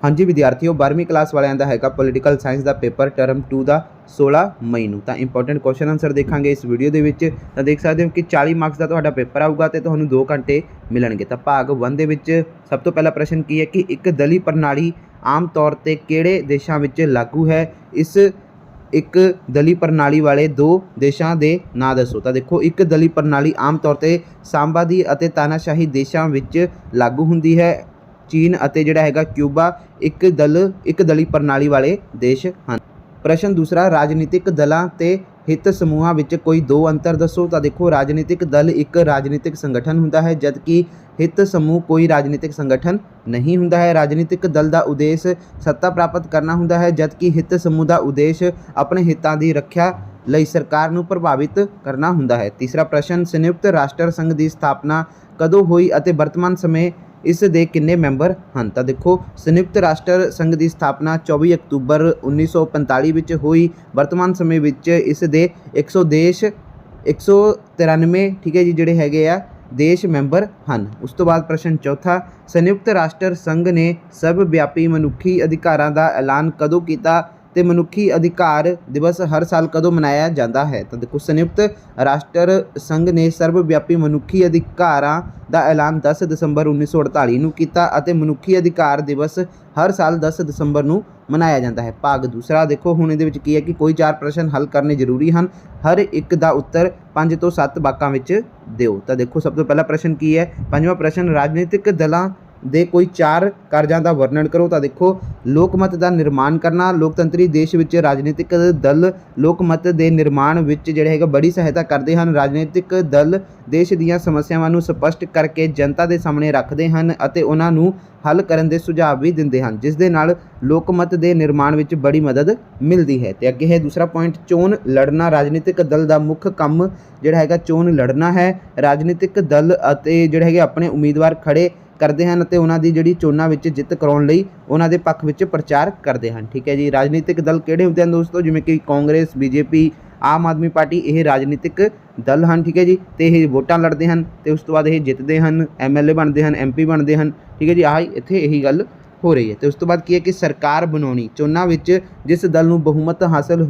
हाँ जी विद्यार्थियों 12वीं क्लास वालिਆਂ ਦਾ ਹੈਗਾ ਪੋਲੀਟੀਕਲ ਸਾਇੰਸ ਦਾ ਪੇਪਰ ਟਰਮ 2 ਦਾ 16 ਮਈ ਨੂੰ। ਤਾਂ ਇੰਪੋਰਟੈਂਟ ਕੁਐਸਚਨ ਆਨਸਰ ਦੇਖਾਂਗੇ ਇਸ ਵੀਡੀਓ ਦੇ ਵਿੱਚ। ਤਾਂ ਦੇਖ ਸਕਦੇ ਹੋ ਕਿ 40 ਮਾਰਕਸ ਦਾ ਤੁਹਾਡਾ ਪੇਪਰ ਆਊਗਾ ਤੇ ਤੁਹਾਨੂੰ 2 ਘੰਟੇ ਮਿਲਣਗੇ। ਤਾਂ ਭਾਗ 1 ਦੇ ਵਿੱਚ ਸਭ ਤੋਂ ਪਹਿਲਾ ਪ੍ਰਸ਼ਨ ਕੀ ਹੈ ਕਿ ਇੱਕ ਦਲੀ ਪ੍ਰਣਾਲੀ ਆਮ ਤੌਰ ਤੇ ਕਿਹੜੇ ਦੇਸ਼ਾਂ ਵਿੱਚ ਲਾਗੂ ਹੈ। ਇਸ ਇੱਕ ਦਲੀ ਪ੍ਰਣਾਲੀ ਵਾਲੇ 2 ਦੇਸ਼ਾਂ ਦੇ ਨਾਂ ਦੱਸੋ। ਤਾਂ ਦੇਖੋ ਇੱਕ ਦਲੀ ਪ੍ਰਣਾਲੀ ਆਮ ਤੌਰ ਤੇ ਸਾਂਬਾਦੀ ਅਤੇ ਤਾਨਾਸ਼ਾਹੀ ਦੇਸ਼ਾਂ ਵਿੱਚ ਲਾਗੂ ਹੁੰਦੀ ਹੈ। ਚੀਨ ਅਤੇ ਜਿਹੜਾ ਹੈਗਾ ਕਿਊਬਾ ਇੱਕ ਦਲੀ ਪ੍ਰਣਾਲੀ ਵਾਲੇ ਦੇਸ਼ ਹਨ। ਪ੍ਰਸ਼ਨ ਦੂਸਰਾ ਰਾਜਨੀਤਿਕ ਦਲਾਂ ਤੇ ਹਿੱਤ ਸਮੂਹਾਂ ਵਿੱਚ ਕੋਈ 2 ਅੰਤਰ ਦੱਸੋ। ਤਾਂ ਦੇਖੋ ਰਾਜਨੀਤਿਕ ਦਲ ਇੱਕ ਰਾਜਨੀਤਿਕ ਸੰਗਠਨ ਹੁੰਦਾ ਹੈ ਜਦਕਿ ਹਿੱਤ ਸਮੂਹ ਕੋਈ ਰਾਜਨੀਤਿਕ ਸੰਗਠਨ ਨਹੀਂ ਹੁੰਦਾ ਹੈ। ਰਾਜਨੀਤਿਕ ਦਲ ਦਾ ਉਦੇਸ਼ ਸੱਤਾ ਪ੍ਰਾਪਤ ਕਰਨਾ ਹੁੰਦਾ ਹੈ ਜਦਕਿ ਹਿੱਤ ਸਮੂਹ ਦਾ ਉਦੇਸ਼ ਆਪਣੇ ਹਿੱਤਾਂ ਦੀ ਰੱਖਿਆ ਲਈ ਸਰਕਾਰ ਨੂੰ ਪ੍ਰਭਾਵਿਤ ਕਰਨਾ ਹੁੰਦਾ ਹੈ। ਤੀਸਰਾ ਪ੍ਰਸ਼ਨ ਸੰਯੁਕਤ ਰਾਸ਼ਟਰ ਸੰਘ ਦੀ ਸਥਾਪਨਾ ਕਦੋਂ ਹੋਈ ਅਤੇ ਵਰਤਮਾਨ ਸਮੇਂ ਇਸ ਦੇ ਕਿੰਨੇ ਮੈਂਬਰ ਹਨ। ਤਾਂ ਦੇਖੋ ਸੰਯੁਕਤ ਰਾਸ਼ਟਰ ਸੰਘ ਦੀ ਸਥਾਪਨਾ 24 ਅਕਤੂਬਰ 1945 ਵਿੱਚ ਹੋਈ। ਵਰਤਮਾਨ ਸਮੇਂ ਵਿੱਚ ਇਸ ਦੇ 193 ਠੀਕ ਹੈ ਜੀ ਜਿਹੜੇ ਹੈਗੇ ਆ ਦੇਸ਼ ਮੈਂਬਰ ਹਨ। ਉਸ ਤੋਂ ਬਾਅਦ ਪ੍ਰਸ਼ਨ ਚੌਥਾ ਸੰਯੁਕਤ ਰਾਸ਼ਟਰ ਸੰਘ ਨੇ ਸਰਵ ਵਿਆਪੀ ਮਨੁੱਖੀ ਅਧਿਕਾਰਾਂ ਦਾ ਐਲਾਨ ਕਦੋਂ ਕੀਤਾ ਤੇ ਮਨੁੱਖੀ ਅਧਿਕਾਰ ਦਿਵਸ ਹਰ ਸਾਲ ਕਦੋਂ ਮਨਾਇਆ ਜਾਂਦਾ ਹੈ। ਤਾਂ ਦੇਖੋ ਸੰਯੁਕਤ ਰਾਸ਼ਟਰ ਸੰਘ ਨੇ ਸਰਵ ਵਿਆਪੀ ਮਨੁੱਖੀ ਅਧਿਕਾਰਾਂ ਦਾ ਐਲਾਨ 10 ਦਸੰਬਰ 1948 ਨੂੰ ਕੀਤਾ ਅਤੇ ਮਨੁੱਖੀ ਅਧਿਕਾਰ ਦਿਵਸ ਹਰ ਸਾਲ 10 ਦਸੰਬਰ ਨੂੰ ਮਨਾਇਆ ਜਾਂਦਾ ਹੈ। ਭਾਗ ਦੂਸਰਾ ਦੇਖੋ ਹੁਣ ਇਹਦੇ ਵਿੱਚ ਕੀ ਹੈ ਕਿ ਕੋਈ 4 ਪ੍ਰਸ਼ਨ ਹੱਲ ਕਰਨੇ ਜ਼ਰੂਰੀ ਹਨ। ਹਰ ਇੱਕ ਦਾ ਉੱਤਰ 5 ਤੋਂ 7 ਵਾਕਾਂ ਵਿੱਚ ਦਿਓ। ਤਾਂ ਦੇਖੋ ਸਭ ਤੋਂ ਪਹਿਲਾ ਪ੍ਰਸ਼ਨ ਕੀ ਹੈ। ਪੰਜਵਾਂ ਪ੍ਰਸ਼ਨ ਰਾਜਨੀਤਿਕ ਦਲਾਂ ਦੇ ਕੋਈ 4 ਕਾਰਜਾਂ ਦਾ ਵਰਣਨ ਕਰੋ। ਤਾਂ ਦੇਖੋ ਲੋਕਮਤ ਦਾ ਨਿਰਮਾਣ ਕਰਨਾ। ਲੋਕਤੰਤਰੀ ਦੇਸ਼ ਵਿੱਚ ਰਾਜਨੀਤਿਕ ਦਲ ਲੋਕਮਤ ਦੇ ਨਿਰਮਾਣ ਵਿੱਚ ਜਿਹੜੇ ਹੈਗਾ ਬੜੀ ਸਹਾਇਤਾ ਕਰਦੇ ਹਨ। ਰਾਜਨੀਤਿਕ ਦਲ ਦੇਸ਼ ਦੀਆਂ ਸਮੱਸਿਆਵਾਂ ਨੂੰ ਸਪਸ਼ਟ ਕਰਕੇ ਜਨਤਾ ਦੇ ਸਾਹਮਣੇ ਰੱਖਦੇ ਹਨ ਅਤੇ ਉਹਨਾਂ ਨੂੰ ਹੱਲ ਕਰਨ ਦੇ ਸੁਝਾਅ ਵੀ ਦਿੰਦੇ ਹਨ ਜਿਸ ਦੇ ਨਾਲ ਲੋਕਮਤ ਦੇ ਨਿਰਮਾਣ ਵਿੱਚ ਬੜੀ ਮਦਦ ਮਿਲਦੀ ਹੈ। ਤੇ ਅੱਗੇ ਹੈ ਦੂਸਰਾ ਪੁਆਇੰਟ ਚੋਣ ਲੜਨਾ। ਰਾਜਨੀਤਿਕ ਦਲ ਦਾ ਮੁੱਖ ਕੰਮ ਜਿਹੜਾ ਹੈਗਾ ਚੋਣ ਲੜਨਾ ਹੈ। ਰਾਜਨੀਤਿਕ ਦਲ ਅਤੇ ਜਿਹੜੇ ਹੈਗੇ ਆਪਣੇ ਉਮੀਦਵਾਰ ਖੜੇ ਕਰਦੇ ਹਨ ਅਤੇ ਉਹਨਾਂ ਦੀ ਜਿਹੜੀ ਚੋਣਾਂ ਵਿੱਚ ਜਿੱਤ ਕਰਾਉਣ ਲਈ ਉਹਨਾਂ ਦੇ ਪੱਖ ਵਿੱਚ ਪ੍ਰਚਾਰ ਕਰਦੇ ਹਨ। ਠੀਕ ਹੈ ਜੀ। ਰਾਜਨੀਤਿਕ ਦਲ ਕਿਹੜੇ ਹੁੰਦੇ ਹਨ ਦੋਸਤੋ ਜਿਵੇਂ ਕਿ ਕਾਂਗਰਸ BJP ਆਮ ਆਦਮੀ ਪਾਰਟੀ ਇਹ ਰਾਜਨੀਤਿਕ ਦਲ ਹਨ। ਠੀਕ ਹੈ ਜੀ। ਤੇ ਇਹ ਵੋਟਾਂ ਲੜਦੇ ਹਨ ਤੇ ਉਸ ਤੋਂ ਬਾਅਦ ਇਹ ਜਿੱਤਦੇ ਹਨ MLA ਬਣਦੇ ਹਨ MP ਬਣਦੇ ਹਨ। ਠੀਕ ਹੈ ਜੀ। ਆਹ ਇੱਥੇ ਇਹੀ ਗੱਲ ਹੋ ਰਹੀ ਹੈ। ਤੇ ਉਸ ਤੋਂ ਬਾਅਦ ਕੀ ਹੈ ਕਿ ਸਰਕਾਰ ਬਣਾਉਣੀ। ਚੋਣਾਂ ਵਿੱਚ ਜਿਸ ਦਲ ਨੂੰ ਬਹੁਮਤ ਹਾਸਲ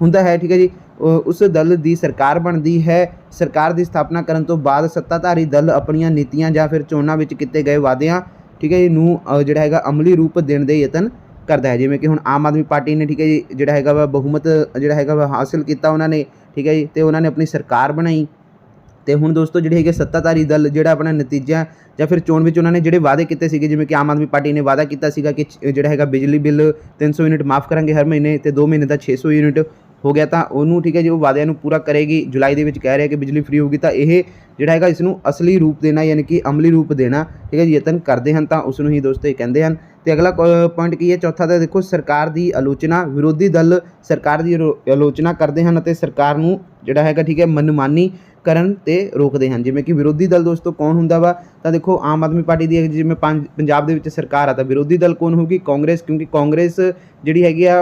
ਹੁੰਦਾ ਹੈ ਠੀਕ ਹੈ ਜੀ ਉਸ ਦਲ ਦੀ ਸਰਕਾਰ ਬਣਦੀ ਹੈ। ਸਰਕਾਰ ਦੀ ਸਥਾਪਨਾ ਕਰਨ ਤੋਂ ਬਾਅਦ ਸੱਤਾਧਾਰੀ ਦਲ ਆਪਣੀਆਂ ਨੀਤੀਆਂ ਜਾਂ ਫਿਰ ਚੋਣਾਂ ਵਿੱਚ ਕੀਤੇ ਗਏ ਵਾਅਦਿਆਂ ਠੀਕ ਹੈ ਜੀ ਨੂੰ ਜਿਹੜਾ ਹੈਗਾ ਅਮਲੀ ਰੂਪ ਦੇਣ ਦੇ ਯਤਨ ਕਰਦਾ ਹੈ। ਜਿਵੇਂ ਕਿ ਹੁਣ ਆਮ ਆਦਮੀ ਪਾਰਟੀ ਨੇ ਠੀਕ ਹੈ ਜੀ ਜਿਹੜਾ ਹੈਗਾ ਵਾ ਬਹੁਮਤ ਜਿਹੜਾ ਹੈਗਾ ਵਾ ਹਾਸਿਲ ਕੀਤਾ ਉਹਨਾਂ ਨੇ ਠੀਕ ਹੈ ਜੀ ਤੇ ਉਹਨਾਂ ਨੇ ਆਪਣੀ ਸਰਕਾਰ ਬਣਾਈ। ਤੇ ਹੁਣ ਦੋਸਤੋ ਜਿਹੜੇ ਹੈਗੇ ਸੱਤਾਧਾਰੀ ਦਲ ਜਿਹੜਾ ਆਪਣਾ ਨਤੀਜਾ ਜਾਂ ਫਿਰ ਚੋਣ ਵਿੱਚ ਉਹਨਾਂ ਨੇ ਜਿਹੜੇ ਵਾਅਦੇ ਕੀਤੇ ਸੀਗੇ ਜਿਵੇਂ ਕਿ ਆਮ ਆਦਮੀ ਪਾਰਟੀ ਨੇ ਵਾਅਦਾ ਕੀਤਾ ਸੀਗਾ ਕਿ ਜਿਹੜਾ ਹੈਗਾ ਬਿਜਲੀ ਬਿੱਲ 300 ਯੂਨਿਟ ਮਾਫ ਕਰਾਂਗੇ ਹਰ ਮਹੀਨੇ ਤੇ 2 ਮਹੀਨੇ ਦਾ 600 ਯੂਨਿਟ ਹੋ ਗਿਆ ਤਾਂ ਉਹਨੂੰ ਠੀਕ ਹੈ ਜੀ ਉਹ ਵਾਅਦਿਆਂ ਨੂੰ ਪੂਰਾ ਕਰੇਗੀ। ਜੁਲਾਈ ਦੇ ਵਿੱਚ ਕਹਿ ਰਿਹਾ ਕਿ ਬਿਜਲੀ ਫ੍ਰੀ ਹੋਊਗੀ ਤਾਂ ਇਹ ਜਿਹੜਾ ਹੈਗਾ ਇਸ ਨੂੰ ਅਸਲੀ ਰੂਪ ਦੇਣਾ ਯਾਨੀ ਕਿ ਅਮਲੀ ਰੂਪ ਦੇਣਾ ਠੀਕ ਹੈ ਜੀ ਯਤਨ ਕਰਦੇ ਹਨ ਤਾਂ ਉਸ ਨੂੰ ਹੀ ਦੋਸਤੋ ਇਹ ਕਹਿੰਦੇ ਹਨ। ਤੇ ਅਗਲਾ ਪੁਆਇੰਟ ਕੀ ਹੈ ਚੌਥਾ ਤਾਂ ਦੇਖੋ ਸਰਕਾਰ ਦੀ ਆਲੋਚਨਾ। ਵਿਰੋਧੀ ਦਲ ਸਰਕਾਰ ਦੀ ਆਲੋਚਨਾ ਕਰਦੇ ਹਨ ਅਤੇ ਸਰਕਾਰ ਨੂੰ ਜਿਹੜਾ ਹੈਗਾ ਠੀਕ ਹੈ ਮਨਮਾਨੀ ਕਰਨ ਤੇ ਰੋਕਦੇ ਹਨ। ਜਿਵੇਂ ਕਿ ਵਿਰੋਧੀ ਦਲ ਦੋਸਤੋ ਕੌਣ ਹੁੰਦਾ ਵਾ ਤਾਂ ਦੇਖੋ ਆਮ ਆਦਮੀ ਪਾਰਟੀ ਦੀ ਜਿਵੇਂ ਪੰਜਾਬ ਦੇ ਵਿੱਚ ਸਰਕਾਰ ਆ ਤਾਂ ਵਿਰੋਧੀ ਦਲ ਕੌਣ ਹੋਊਗੀ ਕਾਂਗਰਸ ਕਿਉਂਕਿ ਕਾਂਗਰਸ ਜਿਹੜੀ ਹੈਗੀ ਆ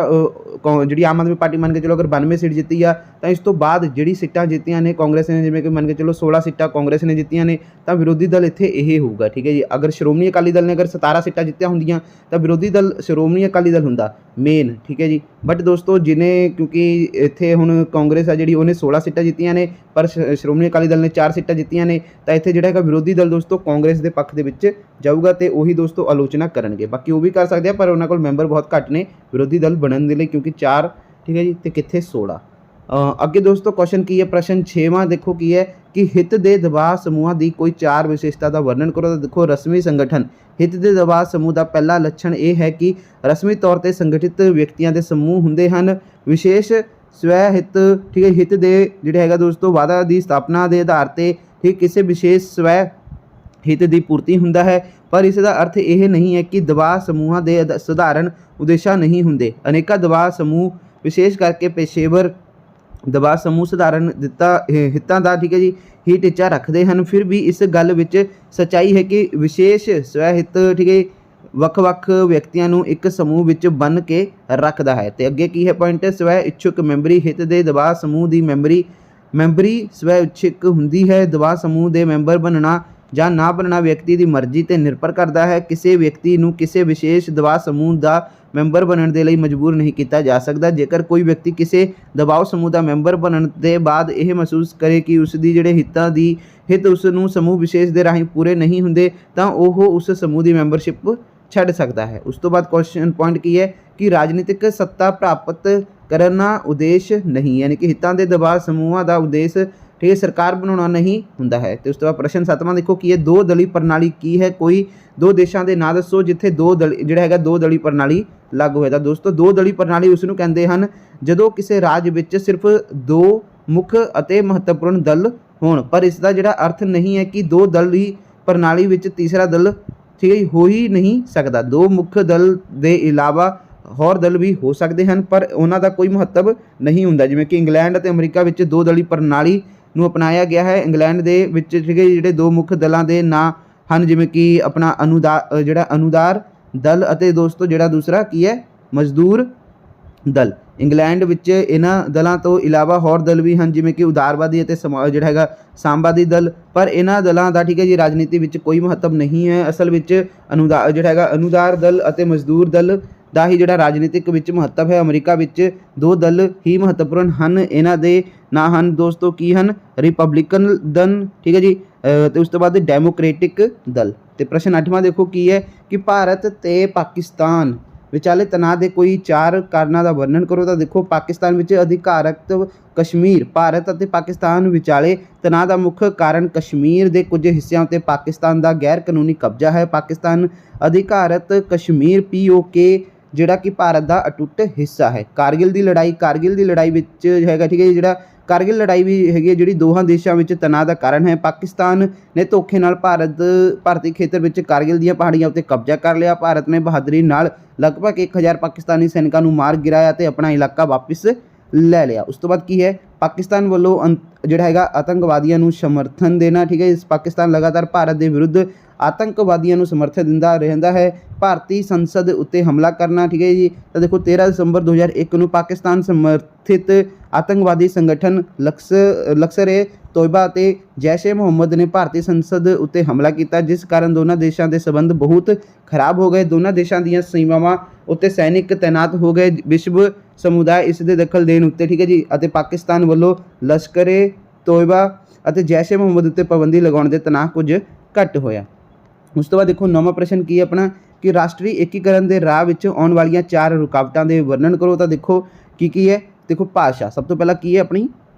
ਜਿਹੜੀ ਆਮ ਆਦਮੀ ਪਾਰਟੀ ਮੰਨ ਕੇ ਚਲੋ ਅਗਰ 92 ਸੀਟ ਜਿੱਤੀ ਆ ਤਾਂ ਇਸ ਤੋਂ ਬਾਅਦ ਜਿਹੜੀ ਸੀਟਾਂ ਜਿੱਤੀਆਂ ਨੇ ਕਾਂਗਰਸ ਨੇ ਜਿਵੇਂ ਕਿ ਮੰਨ ਕੇ ਚਲੋ 16 ਸੀਟਾਂ ਕਾਂਗਰਸ ਨੇ ਜਿੱਤੀਆਂ ਨੇ ਤਾਂ ਵਿਰੋਧੀ ਦਲ ਇੱਥੇ ਇਹ ਹੋਊਗਾ। ਠੀਕ ਹੈ ਜੀ। ਅਗਰ ਸ਼੍ਰੋਮਣੀ ਅਕਾਲੀ ਦਲ ਨੇ ਅਗਰ 17 ਸੀਟਾਂ ਜਿੱਤੀਆਂ ਹੁੰਦੀਆਂ ਤਾਂ ਵਿਰੋਧੀ ਦਲ ਸ਼੍ਰੋਮਣੀ ਅਕਾਲੀ ਦਲ ਹੁੰਦਾ ਮੇਨ। ਠੀਕ ਹੈ ਜੀ। ਬਟ ਦੋਸਤੋ ਜਿਹਨੇ ਕਿਉਂਕਿ ਇੱਥੇ ਹੁਣ ਕਾਂਗਰਸ ਆ ਜਿਹੜੀ ਉਹਨੇ 16 ਸੀਟਾਂ ਜਿੱਤੀਆਂ ਨੇ ਪਰ ਸ਼੍ਰੋਮਣੀ ਅਕਾਲੀ ਦਲ ਨੇ 4 ਸੀਟਾਂ ਜਿੱਤੀਆਂ ਨੇ ਤਾਂ ਇੱਥੇ ਜਿਹੜਾ ਹੈਗਾ ਵਿਰੋਧੀ ਦਲ ਦੋਸਤੋ ਕਾਂਗਰਸ ਦੇ ਪੱਖ ਦੇ ਵਿੱਚ ਜਾਊਗਾ ਤੇ ਉਹੀ ਦੋਸਤੋ ਆਲੋਚਨਾ ਕਰਨਗੇ। ਬਾਕੀ ਉਹ ਵੀ ਕਰ ਸਕਦੇ ਆ ਪਰ ਉਹਨਾਂ ਕੋਲ ਮੈਂਬਰ ਬਹੁਤ ਘੱਟ ਨੇ ਵਿਰੋਧੀ ਦਲ ਬਣਨ ਦੇ ਲਈ ਕਿਉਂਕਿ 4 ਠੀਕ ਹੈ ਜੀ ਤੇ ਕਿੱਥੇ 16। ਅੱਗੇ ਦੋਸਤੋ ਕੁਐਸਚਨ ਕੀ ਹੈ ਪ੍ਰਸ਼ਨ 6ਵਾਂ ਦੇਖੋ ਕੀ ਹੈ ਕਿ ਹਿੱਤ ਦੇ ਦਬਾਅ ਸਮੂਹਾਂ ਦੀ ਕੋਈ 4 ਵਿਸ਼ੇਸ਼ਤਾ ਦਾ ਵਰਣਨ ਕਰੋ। ਤਾਂ ਦੇਖੋ ਰਸਮੀ ਸੰਗਠਨ। ਹਿੱਤ ਦੇ ਦਬਾਅ ਸਮੂਹ ਦਾ ਪਹਿਲਾ ਲੱਛਣ ਇਹ ਹੈ ਕਿ ਰਸਮੀ ਤੌਰ ਤੇ ਸੰਗਠਿਤ ਵਿਅਕਤੀਆਂ ਦੇ ਸਮੂਹ ਹੁੰਦੇ ਹਨ। ਵਿਸ਼ੇਸ਼ ਸਵੈ ਹਿੱਤ ਠੀਕ ਹੈ ਹਿੱਤ ਦੇ ਜਿਹੜੇ ਹੈਗਾ ਦੋਸਤੋ ਵਾਅਦਾ ਦੀ ਸਥਾਪਨਾ ਦੇ ਆਧਾਰ ਤੇ ਠੀਕ ਕਿਸੇ ਵਿਸ਼ੇਸ਼ ਸਵੈ ਹਿੱਤ ਦੀ ਪੂਰਤੀ ਹੁੰਦਾ ਹੈ ਪਰ ਇਸ ਦਾ ਅਰਥ ਇਹ ਨਹੀਂ ਹੈ ਕਿ ਦਬਾਅ ਸਮੂਹਾਂ ਦੇ ਸਧਾਰਨ ਉਦੇਸ਼ਾਂ ਨਹੀਂ ਹੁੰਦੇ। ਅਨੇਕਾਂ ਦਬਾਅ ਸਮੂਹ ਵਿਸ਼ੇਸ਼ ਕਰਕੇ ਪੇਸ਼ੇਵਰ ਦਬਾਅ ਸਮੂਹ ਸਧਾਰਨ ਹਿੱਤਾਂ ਦਾ ਠੀਕ ਹੈ ਜੀ ਹੀ ਟੀਚਾ ਰੱਖਦੇ ਹਨ। ਫਿਰ ਵੀ ਇਸ ਗੱਲ ਵਿੱਚ ਸੱਚਾਈ ਹੈ ਕਿ ਵਿਸ਼ੇਸ਼ ਸਵੈ ਹਿੱਤ ਠੀਕ ਹੈ ਵੱਖ-ਵੱਖ ਵਿਅਕਤੀਆਂ ਨੂੰ ਇੱਕ ਸਮੂਹ ਵਿੱਚ ਬੰਨ੍ਹ ਕੇ ਰੱਖਦਾ ਹੈ। ਤੇ ਅੱਗੇ ਕੀ ਹੈ ਪੁਆਇੰਟ ਸਵੈ ਇੱਛੁਕ ਮੈਂਬਰੀ। ਹਿੱਤ ਦੇ ਦਬਾਅ ਸਮੂਹ ਦੀ ਮੈਂਬਰੀ ਸਵੈ ਇੱਛੁਕ ਹੁੰਦੀ ਹੈ। ਦਬਾਅ ਸਮੂਹ ਦੇ ਮੈਂਬਰ ਬਣਨਾ ਜਾਂ ਨਾ ਬਣਨਾ ਵਿਅਕਤੀ ਦੀ ਮਰਜ਼ੀ ਤੇ ਨਿਰਭਰ ਕਰਦਾ ਹੈ। ਕਿਸੇ ਵਿਅਕਤੀ ਨੂੰ ਕਿਸੇ ਵਿਸ਼ੇਸ਼ ਦਬਾਅ ਸਮੂਹ ਦਾ ਮੈਂਬਰ ਬਣਨ ਦੇ ਲਈ ਮਜਬੂਰ ਨਹੀਂ ਕੀਤਾ ਜਾ ਸਕਦਾ। ਜੇਕਰ ਕੋਈ ਵਿਅਕਤੀ ਕਿਸੇ ਦਬਾਅ ਸਮੂਹ ਦਾ ਮੈਂਬਰ ਬਣਨ ਦੇ ਬਾਅਦ ਇਹ ਮਹਿਸੂਸ ਕਰੇ ਕਿ ਉਸ ਦੀ ਜਿਹੜੇ ਹਿੱਤ ਉਸ ਨੂੰ ਸਮੂਹ ਵਿਸ਼ੇਸ਼ ਦੇ ਰਾਹੀਂ ਪੂਰੇ ਨਹੀਂ ਹੁੰਦੇ ਤਾਂ ਉਹ ਉਸ ਸਮੂਹ ਦੀ ਮੈਂਬਰਸ਼ਿਪ ਛੱਡ ਸਕਦਾ ਹੈ। ਉਸ ਤੋਂ ਬਾਅਦ ਕੁਐਸਚਨ ਪੁਆਇੰਟ ਕੀ ਹੈ ਕਿ ਰਾਜਨੀਤਿਕ ਸੱਤਾ ਪ੍ਰਾਪਤ ਕਰਨਾ ਉਦੇਸ਼ ਨਹੀਂ, ਯਾਨੀ ਕਿ ਹਿੱਤਾਂ ਦੇ ਦਬਾਅ ਸਮੂਹਾਂ ਦਾ ਉਦੇਸ਼ ਠੀਕ ਹੈ ਸਰਕਾਰ ਬਣਾਉਣਾ ਨਹੀਂ ਹੁੰਦਾ ਹੈ। ਤੇ ਉਸ ਤੋਂ ਬਾਅਦ ਪ੍ਰਸ਼ਨ 7ਵਾਂ ਦੇਖੋ ਕੀ ਹੈ, ਦੋ ਦਲੀ ਪ੍ਰਣਾਲੀ ਕੀ ਹੈ? ਕੋਈ ਦੋ ਦੇਸ਼ਾਂ ਦੇ ਨਾਂ ਦੱਸੋ ਜਿੱਥੇ ਦੋ ਦਲੀ ਪ੍ਰਣਾਲੀ ਲਾਗੂ ਹੋਇਆ। ਤਾਂ ਦੋਸਤੋ ਦੋ ਦਲੀ ਪ੍ਰਣਾਲੀ ਉਸ ਨੂੰ ਕਹਿੰਦੇ ਹਨ ਜਦੋਂ ਕਿਸੇ ਰਾਜ ਵਿੱਚ ਸਿਰਫ ਦੋ ਮੁੱਖ ਅਤੇ ਮਹੱਤਵਪੂਰਨ ਦਲ ਹੋਣ, ਪਰ ਇਸ ਦਾ ਜਿਹੜਾ ਅਰਥ ਨਹੀਂ ਹੈ ਕਿ ਦੋ ਦਲੀ ਪ੍ਰਣਾਲੀ ਵਿੱਚ ਤੀਸਰਾ ਦਲ ਠੀਕ ਹੈ ਹੋ ਹੀ ਨਹੀਂ ਸਕਦਾ। ਦੋ ਮੁੱਖ ਦਲ ਦੇ ਇਲਾਵਾ ਹੋਰ ਦਲ ਵੀ ਹੋ ਸਕਦੇ ਹਨ ਪਰ ਉਹਨਾਂ ਦਾ ਕੋਈ ਮਹੱਤਵ ਨਹੀਂ ਹੁੰਦਾ। ਜਿਵੇਂ ਕਿ ਇੰਗਲੈਂਡ ਅਤੇ ਅਮਰੀਕਾ ਵਿੱਚ ਦੋ ਦਲੀ ਪ੍ਰਣਾਲੀ ਨੂੰ ਅਪਣਾਇਆ ਗਿਆ ਹੈ। ਇੰਗਲੈਂਡ ਦੇ ਵਿੱਚ ਠੀਕ ਹੈ ਜਿਹੜੇ ਦੋ ਮੁੱਖ ਦਲਾਂ ਦੇ ਨਾਂ ਹਨ ਜਿਵੇਂ ਕਿ ਆਪਣਾ ਅਨੁਦਾਰ ਦਲ ਅਤੇ ਦੋਸਤੋ ਜਿਹੜਾ ਦੂਸਰਾ ਕੀ ਹੈ ਮਜ਼ਦੂਰ ਦਲ। ਇੰਗਲੈਂਡ ਵਿੱਚ ਇਹਨਾਂ ਦਲਾਂ ਤੋਂ ਇਲਾਵਾ ਹੋਰ ਦਲ ਵੀ ਹਨ ਜਿਵੇਂ ਕਿ ਉਦਾਰਵਾਦੀ ਅਤੇ ਸਾਮਵਾਦੀ ਦਲ, ਪਰ ਇਹਨਾਂ ਦਲਾਂ ਦਾ ਠੀਕ ਹੈ ਜੀ ਰਾਜਨੀਤੀ ਵਿੱਚ ਕੋਈ ਮਹੱਤਵ ਨਹੀਂ ਹੈ। ਅਸਲ ਵਿੱਚ ਅਨੁਦਾਰ ਦਲ ਅਤੇ ਮਜ਼ਦੂਰ ਦਲ ਦਾ ਹੀ ਜਿਹੜਾ ਰਾਜਨੀਤਿਕ ਵਿੱਚ ਮਹੱਤਵ ਹੈ। ਅਮਰੀਕਾ ਵਿੱਚ ਦੋ ਦਲ ਹੀ ਮਹੱਤਵਪੂਰਨ ਹਨ, ਇਹਨਾਂ ਦੇ ਨਾਂ ਹਨ ਦੋਸਤੋ ਕੀ ਹਨ? ਰਿਪਬਲਿਕਨ ਦਲ ਠੀਕ ਹੈ ਜੀ ਤੇ ਉਸ ਤੋਂ ਬਾਅਦ ਡੈਮੋਕ੍ਰੈਟਿਕ ਦਲ। ਤੇ ਪ੍ਰਸ਼ਨ 8ਵਾਂ ਦੇਖੋ ਕੀ ਹੈ ਕਿ ਭਾਰਤ ਤੇ ਪਾਕਿਸਤਾਨ ਵਿਚਾਲੇ ਤਣਾਅ ਦੇ ਕੋਈ 4 ਕਾਰਨਾਂ ਦਾ ਵਰਣਨ ਕਰੋ। ਤਾਂ ਦੇਖੋ ਪਾਕਿਸਤਾਨ ਵਿੱਚ ਅਧਿਕਾਰਤ ਕਸ਼ਮੀਰ, ਭਾਰਤ ਅਤੇ ਪਾਕਿਸਤਾਨ ਵਿਚਾਲੇ ਤਣਾਅ ਦਾ ਮੁੱਖ ਕਾਰਨ ਕਸ਼ਮੀਰ ਦੇ ਕੁਝ ਹਿੱਸਿਆਂ ਉੱਤੇ ਪਾਕਿਸਤਾਨ ਦਾ ਗੈਰ ਕਾਨੂੰਨੀ ਕਬਜ਼ਾ ਹੈ। ਪਾਕਿਸਤਾਨ ਅਧਿਕਾਰਤ ਕਸ਼ਮੀਰ POK ਜਿਹੜਾ ਕਿ ਭਾਰਤ ਦਾ ਅਟੁੱਟ ਹਿੱਸਾ ਹੈ। ਕਾਰਗਿਲ ਦੀ ਲੜਾਈ ਵਿੱਚ ਹੈਗਾ ਠੀਕ ਹੈ ਜਿਹੜਾ ਕਾਰਗਿਲ ਲੜਾਈ ਵੀ ਹੈਗੀ ਹੈ ਜਿਹੜੀ ਦੋਹਾਂ ਦੇਸ਼ਾਂ ਵਿੱਚ ਤਣਾਅ ਦਾ ਕਾਰਨ ਹੈ। ਪਾਕਿਸਤਾਨ ਨੇ ਧੋਖੇ ਨਾਲ ਭਾਰਤੀ ਖੇਤਰ ਵਿੱਚ ਕਾਰਗਿਲ ਦੀਆਂ ਪਹਾੜੀਆਂ ਉੱਤੇ ਕਬਜ਼ਾ ਕਰ ਲਿਆ। ਭਾਰਤ ਨੇ ਬਹਾਦਰੀ ਨਾਲ ਲਗਭਗ 1000 ਪਾਕਿਸਤਾਨੀ ਸੈਨਿਕਾਂ ਨੂੰ ਮਾਰ ਗਿਰਾਇਆ ਤੇ ਆਪਣਾ ਇਲਾਕਾ ਵਾਪਿਸ ਲੈ ਲਿਆ। ਉਸ ਤੋਂ ਬਾਅਦ ਕੀ ਹੈ ਪਾਕਿਸਤਾਨ ਵੱਲੋਂ ਜਿਹੜਾ ਹੈਗਾ ਆਤੰਕਵਾਦੀਆਂ ਨੂੰ ਸਮਰਥਨ ਦੇਣਾ ਠੀਕ ਹੈ। ਪਾਕਿਸਤਾਨ ਲਗਾਤਾਰ ਭਾਰਤ ਦੇ ਵਿਰੁੱਧ ਆਤੰਕਵਾਦੀਆਂ ਨੂੰ ਸਮਰਥਨ ਦਿੰਦਾ ਰਹਿੰਦਾ ਹੈ। ਭਾਰਤੀ ਸੰਸਦ ਉੱਤੇ ਹਮਲਾ ਕਰਨਾ ਠੀਕ ਹੈ ਜੀ। ਤਾਂ ਦੇਖੋ 13 ਦਸੰਬਰ 2001 ਨੂੰ ਪਾਕਿਸਤਾਨ ਸਮਰਥਿਤ ਆਤੰਕਵਾਦੀ ਸੰਗਠਨ ਲਸ਼ਕਰ-ਏ-ਤੋਇਬਾ ਅਤੇ ਜੈਸ਼-ਏ-ਮੁਹੰਮਦ ਨੇ ਭਾਰਤੀ ਸੰਸਦ ਉੱਤੇ ਹਮਲਾ ਕੀਤਾ ਜਿਸ ਕਾਰਨ ਦੋਨਾਂ ਦੇਸ਼ਾਂ ਦੇ ਸੰਬੰਧ ਬਹੁਤ ਖਰਾਬ ਹੋ ਗਏ। ਦੋਨਾਂ ਦੇਸ਼ਾਂ ਦੀਆਂ ਸੀਮਾਵਾਂ ਉੱਤੇ ਸੈਨਿਕ ਤੈਨਾਤ ਹੋ ਗਏ। ਵਿਸ਼ਵ ਸਮੁਦਾਇ ਇਸ ਦੇ ਦਖਲ ਦੇਣ ਉੱਤੇ ਠੀਕ ਹੈ ਜੀ ਅਤੇ ਪਾਕਿਸਤਾਨ ਵੱਲੋਂ ਲਸ਼ਕਰ-ਏ-ਤੋਇਬਾ ਅਤੇ ਜੈਸ਼-ਏ-ਮੁਹੰਮਦ ਉੱਤੇ ਪਾਬੰਦੀ ਲਗਾਉਣ ਦੇ ਤਣਾਅ ਕੁਝ ਘੱਟ ਹੋਇਆ। ਉਸ ਤੋਂ ਬਾਅਦ ਦੇਖੋ 9ਵਾਂ ਪ੍ਰਸ਼ਨ ਕੀ ਹੈ ਆਪਣਾ ਕਿ ਰਾਸ਼ਟਰੀ ਏਕੀਕਰਨ ਦੇ ਰਾਹ ਵਿੱਚ ਆਉਣ ਵਾਲੀਆਂ 4 ਰੁਕਾਵਟਾਂ ਦੇ ਵਰਣਨ ਕਰੋ। ਤਾਂ ਦੇਖੋ ਕੀ ਹੈ ਦੇਖੋ ਭਾਸ਼ਾ, ਸਭ ਤੋਂ ਪਹਿਲਾਂ ਕੀ ਹੈ ਆਪਣੀ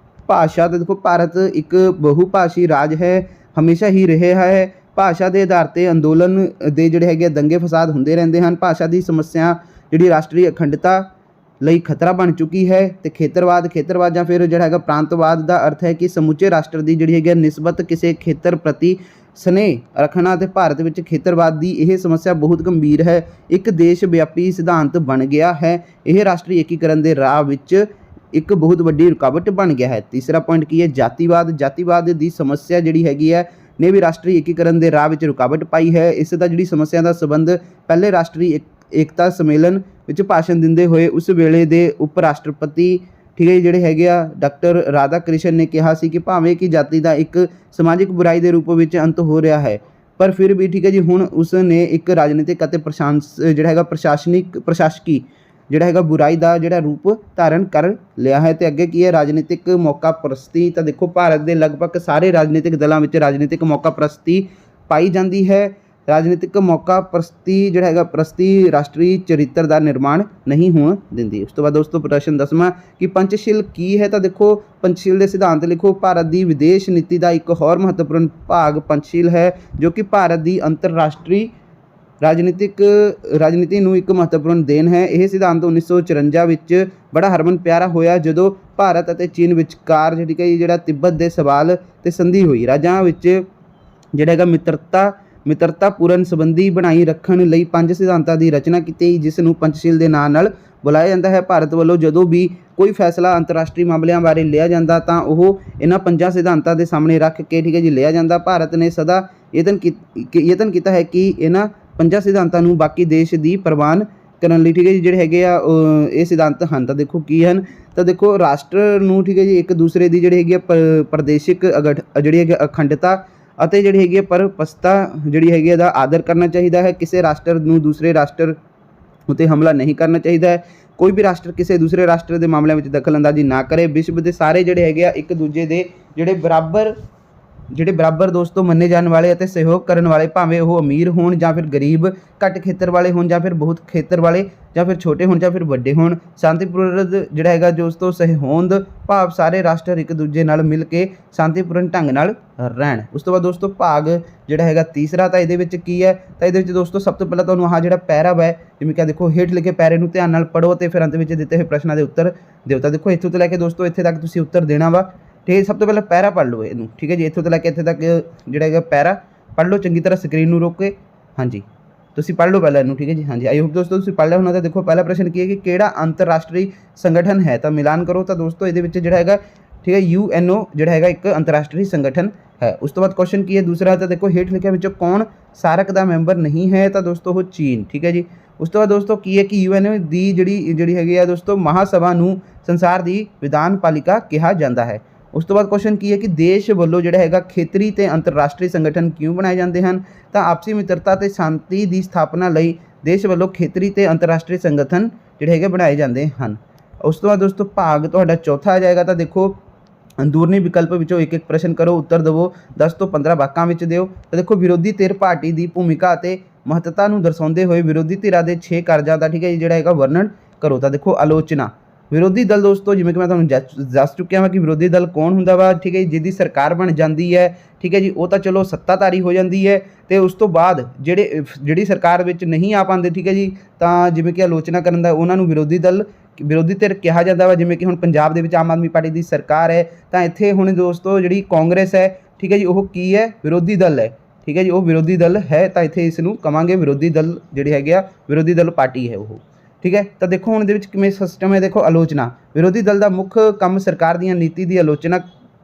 ਭਾਸ਼ਾ। ਤਾਂ ਦੇਖੋ ਭਾਰਤ ਇੱਕ ਬਹੁਭਾਸ਼ੀ ਰਾਜ ਹੈ, ਹਮੇਸ਼ਾ ਹੀ ਰਿਹਾ ਹੈ। ਭਾਸ਼ਾ ਦੇ ਆਧਾਰ 'ਤੇ ਅੰਦੋਲਨ ਦੇ ਜਿਹੜੇ ਹੈਗੇ ਦੰਗੇ ਫਸਾਦ ਹੁੰਦੇ ਰਹਿੰਦੇ ਹਨ। ਭਾਸ਼ਾ ਦੀ ਸਮੱਸਿਆ ਜਿਹੜੀ ਰਾਸ਼ਟਰੀ ਅਖੰਡਤਾ ਲਈ ਖਤਰਾ ਬਣ ਚੁੱਕੀ ਹੈ। ਤੇ ਖੇਤਰਵਾਦ ਜਾਂ ਫਿਰ ਜਿਹੜਾ ਹੈਗਾ ਪ੍ਰਾਂਤਵਾਦ ਦਾ ਅਰਥ ਹੈ ਕਿ ਸਮੁੱਚੇ ਰਾਸ਼ਟਰ ਦੀ ਜਿਹੜੀ ਹੈਗੀ ਨਿਸਬਤ ਕਿਸੇ ਖੇਤਰ ਪ੍ਰਤੀ ਸਨੇਹ ਰੱਖਣਾ। ਤੇ ਭਾਰਤ ਵਿੱਚ ਖੇਤਰਵਾਦ ਦੀ ਇਹ ਸਮੱਸਿਆ ਬਹੁਤ ਗੰਭੀਰ ਹੈ, ਇੱਕ ਦੇਸ਼ ਵਿਆਪੀ ਸਿਧਾਂਤ ਬਣ ਗਿਆ ਹੈ। ਇਹ ਰਾਸ਼ਟਰੀ ਏਕੀਕਰਨ ਦੇ ਰਾਹ ਵਿੱਚ ਇੱਕ ਬਹੁਤ ਵੱਡੀ ਰੁਕਾਵਟ ਬਣ ਗਿਆ ਹੈ। ਤੀਸਰਾ ਪੁਆਇੰਟ ਕੀ ਹੈ ਜਾਤੀਵਾਦ ਦੀ ਸਮੱਸਿਆ ਜਿਹੜੀ ਹੈਗੀ ਹੈ ਨੇ ਵੀ ਰਾਸ਼ਟਰੀ ਏਕੀਕਰਨ ਦੇ ਰਾਹ ਵਿੱਚ ਰੁਕਾਵਟ ਪਾਈ ਹੈ। ਇਸ ਦਾ ਜਿਹੜੀ ਸਮੱਸਿਆ ਦਾ ਸੰਬੰਧ ਪਹਿਲੇ ਰਾਸ਼ਟਰੀ ਏਕਤਾ ਸੰਮੇਲਨ ਵਿੱਚ ਭਾਸ਼ਣ ਦਿੰਦੇ ਹੋਏ ਉਸ ਵੇਲੇ ਦੇ ਉਪ ਰਾਸ਼ਟਰਪਤੀ ਠੀਕ ਹੈ ਜਿਹੜੇ ਹੈਗੇ ਆ ਡਾਕਟਰ ਰਾਧਾ ਕ੍ਰਿਸ਼ਨ ਨੇ ਕਿਹਾ ਸੀ ਕਿ ਭਾਵੇਂ ਕਿ ਜਾਤੀ ਦਾ ਇੱਕ ਸਮਾਜਿਕ ਬੁਰਾਈ ਦੇ ਰੂਪ ਵਿੱਚ ਅੰਤ ਹੋ ਰਿਹਾ ਹੈ ਪਰ ਫਿਰ ਵੀ ਠੀਕ ਹੈ ਜੀ ਹੁਣ ਉਸ ਨੇ ਇੱਕ ਰਾਜਨੀਤਿਕ ਅਤੇ ਪ੍ਰਸ਼ਾਸਕੀ ਜਿਹੜਾ ਹੈਗਾ ਬੁਰਾਈ ਦਾ ਜਿਹੜਾ ਰੂਪ ਧਾਰਨ ਕਰ ਲਿਆ ਹੈ। ਤੇ ਅੱਗੇ ਕੀ ਹੈ ਰਾਜਨੀਤਿਕ ਮੌਕਾ ਪ੍ਰਸਤੀ। ਤਾਂ ਦੇਖੋ ਭਾਰਤ ਦੇ ਲਗਭਗ ਸਾਰੇ ਰਾਜਨੀਤਿਕ ਦਲਾਂ ਵਿੱਚ ਰਾਜਨੀਤਿਕ ਮੌਕਾ ਪ੍ਰਸਤੀ ਪਾਈ ਜਾਂਦੀ ਹੈ। ਰਾਜਨੀਤਿਕ ਮੌਕਾ ਪ੍ਰਸਤੀ ਰਾਸ਼ਟਰੀ ਚਰਿੱਤਰ ਦਾ ਨਿਰਮਾਣ ਨਹੀਂ ਹੋਣ ਦਿੰਦੀ। ਉਸ ਤੋਂ ਬਾਅਦ ਦੋਸਤੋ ਪ੍ਰਸ਼ਨ 10ਵਾਂ ਕਿ ਪੰਚਸ਼ੀਲ ਕੀ ਹੈ। ਤਾਂ ਦੇਖੋ ਪੰਚਸ਼ੀਲ ਦੇ ਸਿਧਾਂਤ ਲਿਖੋ। ਭਾਰਤ ਦੀ ਵਿਦੇਸ਼ ਨੀਤੀ ਦਾ ਇੱਕ ਹੋਰ ਮਹੱਤਵਪੂਰਨ ਭਾਗ ਪੰਚਸ਼ੀਲ ਹੈ ਜੋ ਕਿ ਭਾਰਤ ਦੀ ਅੰਤਰਰਾਸ਼ਟਰੀ ਰਾਜਨੀਤੀ ਨੂੰ ਇੱਕ ਮਹੱਤਵਪੂਰਨ ਦੇਣ ਹੈ। ਇਹ ਸਿਧਾਂਤ 1954 ਵਿੱਚ ਬੜਾ ਹਰਮਨ ਪਿਆਰਾ ਹੋਇਆ ਜਦੋਂ ਭਾਰਤ ਅਤੇ ਚੀਨ ਵਿਚਕਾਰ ਜਿਹੜਾ ਤਿੱਬਤ ਦੇ ਸਵਾਲ ਤੇ ਸੰਧੀ ਹੋਈ। ਰਾਜਾਂ ਵਿੱਚ ਜਿਹੜਾ ਹੈਗਾ ਮਿੱਤਰਤਾਪੂਰਨ ਸੰਬੰਧੀ ਬਣਾਈ ਰੱਖਣ ਲਈ 5 ਸਿਧਾਂਤਾਂ ਦੀ ਰਚਨਾ ਕੀਤੀ ਜਿਸ ਨੂੰ ਪੰਚਸ਼ੀਲ ਦੇ ਨਾਂ ਨਾਲ ਬੁਲਾਇਆ ਜਾਂਦਾ ਹੈ। ਭਾਰਤ ਵੱਲੋਂ ਜਦੋਂ ਵੀ ਕੋਈ ਫੈਸਲਾ ਅੰਤਰਰਾਸ਼ਟਰੀ ਮਾਮਲਿਆਂ ਬਾਰੇ ਲਿਆ ਜਾਂਦਾ ਤਾਂ ਉਹ ਇਹਨਾਂ 5 ਸਿਧਾਂਤਾਂ ਦੇ ਸਾਹਮਣੇ ਰੱਖ ਕੇ ਠੀਕ ਹੈ ਜੀ ਲਿਆ ਜਾਂਦਾ। ਭਾਰਤ ਨੇ ਸਦਾ ਯਤਨ ਕੀਤਾ ਹੈ ਕਿ ਇਹਨਾਂ 5 ਸਿਧਾਂਤਾਂ ਨੂੰ ਬਾਕੀ ਦੇਸ਼ ਦੀ ਪ੍ਰਵਾਨ ਕਰਨ ਲਈ ਠੀਕ ਹੈ ਜੀ ਜਿਹੜੇ ਹੈਗੇ ਆ ਇਹ ਸਿਧਾਂਤ ਹਨ। ਤਾਂ ਦੇਖੋ ਕੀ ਹਨ। ਤਾਂ ਦੇਖੋ ਰਾਸ਼ਟਰ ਨੂੰ ਠੀਕ ਹੈ ਜੀ ਇੱਕ ਦੂਸਰੇ ਦੀ ਜਿਹੜੀ ਹੈਗੀ ਆ ਪ੍ਰਦੇਸ਼ਿਕ ਜਿਹੜੀ ਹੈਗੀ ਅਖੰਡਤਾ ਅਤੇ ਜਿਹੜੀ ਹੈਗੀ ਹੈ ਪਰਪਸਤਾ ਜਿਹੜੀ ਹੈਗੀ ਇਹਦਾ ਆਦਰ ਕਰਨਾ ਚਾਹੀਦਾ ਹੈ। ਕਿਸੇ ਰਾਸ਼ਟਰ ਨੂੰ ਦੂਸਰੇ ਰਾਸ਼ਟਰ ਉੱਤੇ ਹਮਲਾ ਨਹੀਂ ਕਰਨਾ ਚਾਹੀਦਾ ਹੈ। ਕੋਈ ਵੀ ਰਾਸ਼ਟਰ ਕਿਸੇ ਦੂਸਰੇ ਰਾਸ਼ਟਰ ਦੇ ਮਾਮਲਿਆਂ ਵਿੱਚ ਦਖਲਅੰਦਾਜ਼ੀ ਨਾ ਕਰੇ। ਵਿਸ਼ਵ ਦੇ ਸਾਰੇ ਜਿਹੜੇ ਹੈਗੇ ਆ ਇੱਕ ਦੂਜੇ ਦੇ ਜਿਹੜੇ ਬਰਾਬਰ ਦੋਸਤੋ ਮੰਨੇ ਜਾਣ ਵਾਲੇ ਅਤੇ ਸਹਿਯੋਗ ਕਰਨ ਵਾਲੇ, ਭਾਵੇਂ ਉਹ ਅਮੀਰ ਹੋਣ ਜਾਂ ਫਿਰ ਗਰੀਬ, ਘੱਟ ਖੇਤਰ ਵਾਲੇ ਹੋਣ ਜਾਂ ਫਿਰ ਬਹੁਤ ਖੇਤਰ ਵਾਲੇ, ਜਾਂ ਫਿਰ ਛੋਟੇ ਹੋਣ ਜਾਂ ਫਿਰ ਵੱਡੇ ਹੋਣ, ਸ਼ਾਂਤੀਪੂਰਨ ਜਿਹੜਾ ਹੈਗਾ ਦੋਸਤੋ ਸਹਿਹੋਂਦ ਭਾਵ ਸਾਰੇ ਰਾਸ਼ਟਰ ਇੱਕ ਦੂਜੇ ਨਾਲ ਮਿਲ ਕੇ ਸ਼ਾਂਤੀਪੂਰਨ ਢੰਗ ਨਾਲ ਰਹਿਣ। ਉਸ ਤੋਂ ਬਾਅਦ ਦੋਸਤੋ ਭਾਗ ਜਿਹੜਾ ਹੈਗਾ ਤੀਸਰਾ, ਤਾਂ ਇਹਦੇ ਵਿੱਚ ਕੀ ਹੈ, ਤਾਂ ਇਹਦੇ ਵਿੱਚ ਦੋਸਤੋ ਸਭ ਤੋਂ ਪਹਿਲਾਂ ਤੁਹਾਨੂੰ ਆਹ ਜਿਹੜਾ ਪੈਰਾ ਹੈ, ਜਿਵੇਂ ਕਿ ਦੇਖੋ ਹੇਠ ਲਿਖੇ ਪੈਰੇ ਨੂੰ ਧਿਆਨ ਨਾਲ ਪੜ੍ਹੋ ਅਤੇ ਫਿਰ ਅੰਤ ਵਿੱਚ ਦਿੱਤੇ ਹੋਏ ਪ੍ਰਸ਼ਨਾਂ ਦੇ ਉੱਤਰ ਦਿਓ। ਤਾਂ ਦੇਖੋ ਇੱਥੋਂ ਤੋਂ ਲੈ ਕੇ ਦੋਸਤੋ ਇੱਥੇ ਤੱਕ ਤੁਸੀਂ ਉੱਤਰ ਦੇਣਾ ਵਾ। ठीक है, सब तो पहले पैरा पढ़ लो इनू, ठीक है जी। इत्थों तो लैके इत्थे तक जिहड़ा है पैरा पढ़ लो चंगी तरह, स्क्रीन नूं रोक के। हाँ जी, तुसीं पढ़ लो पहले इनू, ठीक है जी। हाँ जी, आई होप दोस्तों तुसीं पढ़ लिया होना। तो देखो पहला प्रश्न की है कि किहड़ा अंतरराष्ट्रीय संगठन है, तो मिलान करो। तो दोस्तों इहदे विच जिहड़ा हैगा, ठीक है, UNO जिहड़ा हैगा एक अंतरराष्ट्रीय संगठन है। उस तो बाद क्वेश्चन की है दूसरा, तो देखो हेठ लिखिया विचों कौन सारक दा मैंबर नहीं है, तो दोस्तों वो चीन, ठीक है जी। उस तो बाद दोस्तों की है कि UNO दी जिहड़ी हैगी आ दोस्तों महासभा नूं संसार दी विधान पालिका कहा जाता है। उस तो बाद क्वेश्चन की है कि देश वालों जिहड़ा हैगा खेतरी ते अंतरराष्ट्रीय संगठन क्यों बनाए जाते हैं, तो आपसी मित्रता ते शांति की स्थापना लई देश वालों खेतरी ते अंतरराष्ट्रीय संगठन जिहड़े हैगे बनाए जाते हैं। उस तो बाद दोस्तों भाग तुहाडा चौथा आ जाएगा। तो देखो अंदरूनी विकल्प विचों एक एक प्रश्न करो, उत्तर देवो, 10 तो 15 वाकां विच दिओ। तो देखो विरोधी धिर पार्टी की भूमिका ते महत्ता नूं दर्शाउंदे होए विरोधी धिरां दे 6 कारजां दा, ठीक है, जिहड़ा हैगा वर्णन करो। तो देखो आलोचना, विरोधी दल दोस्तों जिवें कि मैं तुहानूं दस चुकिया वा कि विरोधी दल कौन हुंदा वा, ठीक है, जिहदी सरकार बन जाती है, ठीक है जी, वो तो चलो सत्ताधारी हो जाती है। तो उस तो बाद जिहड़ी सरकार विच नहीं आ पाते, ठीक है जी, तो जिवें कि आलोचना करन दा उन्हां नूं विरोधी धिर कहा जाता वा। जिवें कि हुण पंजाब दे विच आम आदमी पार्टी की सरकार है, तो इत्थे हुण दोस्तों जिहड़ी कांग्रेस है, ठीक है जी, वो की है, विरोधी दल है, ठीक है जी, वो विरोधी दल है। तो इत्थे इस नूं कवांगे विरोधी दल जिहड़ी हैगी आ, विरोधी दल पार्टी है वो, ठीक है। तो देखो हुण इहदे विच किवें सिस्टम है, देखो आलोचना, विरोधी दल का मुख्य काम सरकार दी नीति की आलोचना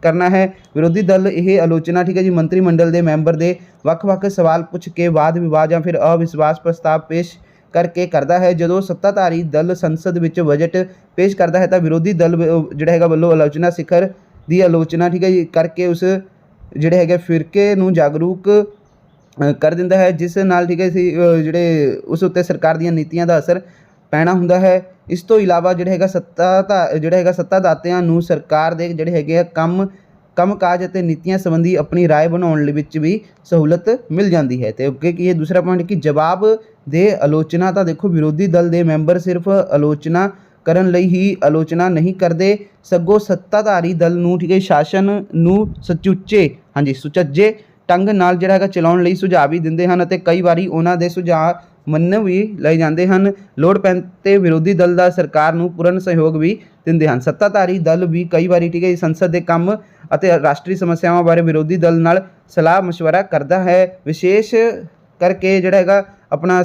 करना है। विरोधी दल यह आलोचना, ठीक है जी, मंत्रिमंडल के मैंबर के वक्-वक् सवाल पूछ के वाद विवाद या फिर अविश्वास प्रस्ताव पेश करके करता है। जो सत्ताधारी दल संसद में बजट पेश करता है, तो विरोधी दल जिहड़ा हैगा वल्लों आलोचना शिखर की आलोचना, ठीक है जी, करके उस जिहड़े हैगे फिरके नूं जागरूक कर दिंदा है, जिस नाल, ठीक है, जिहड़े उस उत्ते सरकार दी नीतियां दा असर पैना हुंदा है। इस तो इलावा जिहड़ा हैगा सत्तादातियां नूं सरकार दे जिहड़े हैगे ਕੰਮ ਕਾਜ ਅਤੇ ਨੀਤੀਆਂ ਸੰਬੰਧੀ ਆਪਣੀ ਰਾਏ ਬਣਾਉਣ ਵਿੱਚ ਵੀ ਸਹੂਲਤ ਮਿਲ ਜਾਂਦੀ ਹੈ। ਤੇ ਅੱਗੇ ਕੀ ਹੈ ਦੂਸਰਾ ਪੁਆਇੰਟ ਕਿ ਜਵਾਬ ਦੇ ਆਲੋਚਨਾ, ਤਾਂ ਦੇਖੋ ਵਿਰੋਧੀ ਦਲ ਦੇ ਮੈਂਬਰ ਸਿਰਫ ਆਲੋਚਨਾ ਕਰਨ ਲਈ ਹੀ ਆਲੋਚਨਾ ਨਹੀਂ ਕਰਦੇ, ਸਗੋਂ ਸੱਤਾਧਾਰੀ ਦਲ ਨੂੰ, ਠੀਕ ਹੈ, ਸ਼ਾਸਨ ਨੂੰ ਸੁਚੱਜੇ ਢੰਗ ਨਾਲ ਜਿਹੜਾ ਹੈਗਾ ਚਲਾਉਣ ਲਈ ਸੁਝਾਅ ਵੀ ਦਿੰਦੇ ਹਨ ਅਤੇ ਕਈ ਵਾਰੀ ਉਹਨਾਂ ਦੇ ਸੁਝਾਅ ਮੰਨ ਵੀ ਲਏ ਜਾਂਦੇ ਹਨ। ਲੋੜ ਪੈਣ 'ਤੇ ਵਿਰੋਧੀ ਦਲ ਦਾ ਸਰਕਾਰ ਨੂੰ ਪੂਰਨ ਸਹਿਯੋਗ ਵੀ ਦਿੰਦੇ ਹਨ। ਸੱਤਾਧਾਰੀ ਦਲ ਵੀ ਕਈ ਵਾਰੀ, ਠੀਕ ਹੈ, ਸੰਸਦ ਦੇ ਕੰਮ ਅਤੇ ਰਾਸ਼ਟਰੀ ਸਮੱਸਿਆਵਾਂ ਬਾਰੇ ਵਿਰੋਧੀ ਦਲ ਨਾਲ ਸਲਾਹ ਮਸ਼ਵਰਾ ਕਰਦਾ ਹੈ। ਵਿਸ਼ੇਸ਼ ਕਰਕੇ ਜਿਹੜਾ ਹੈਗਾ ਆਪਣਾ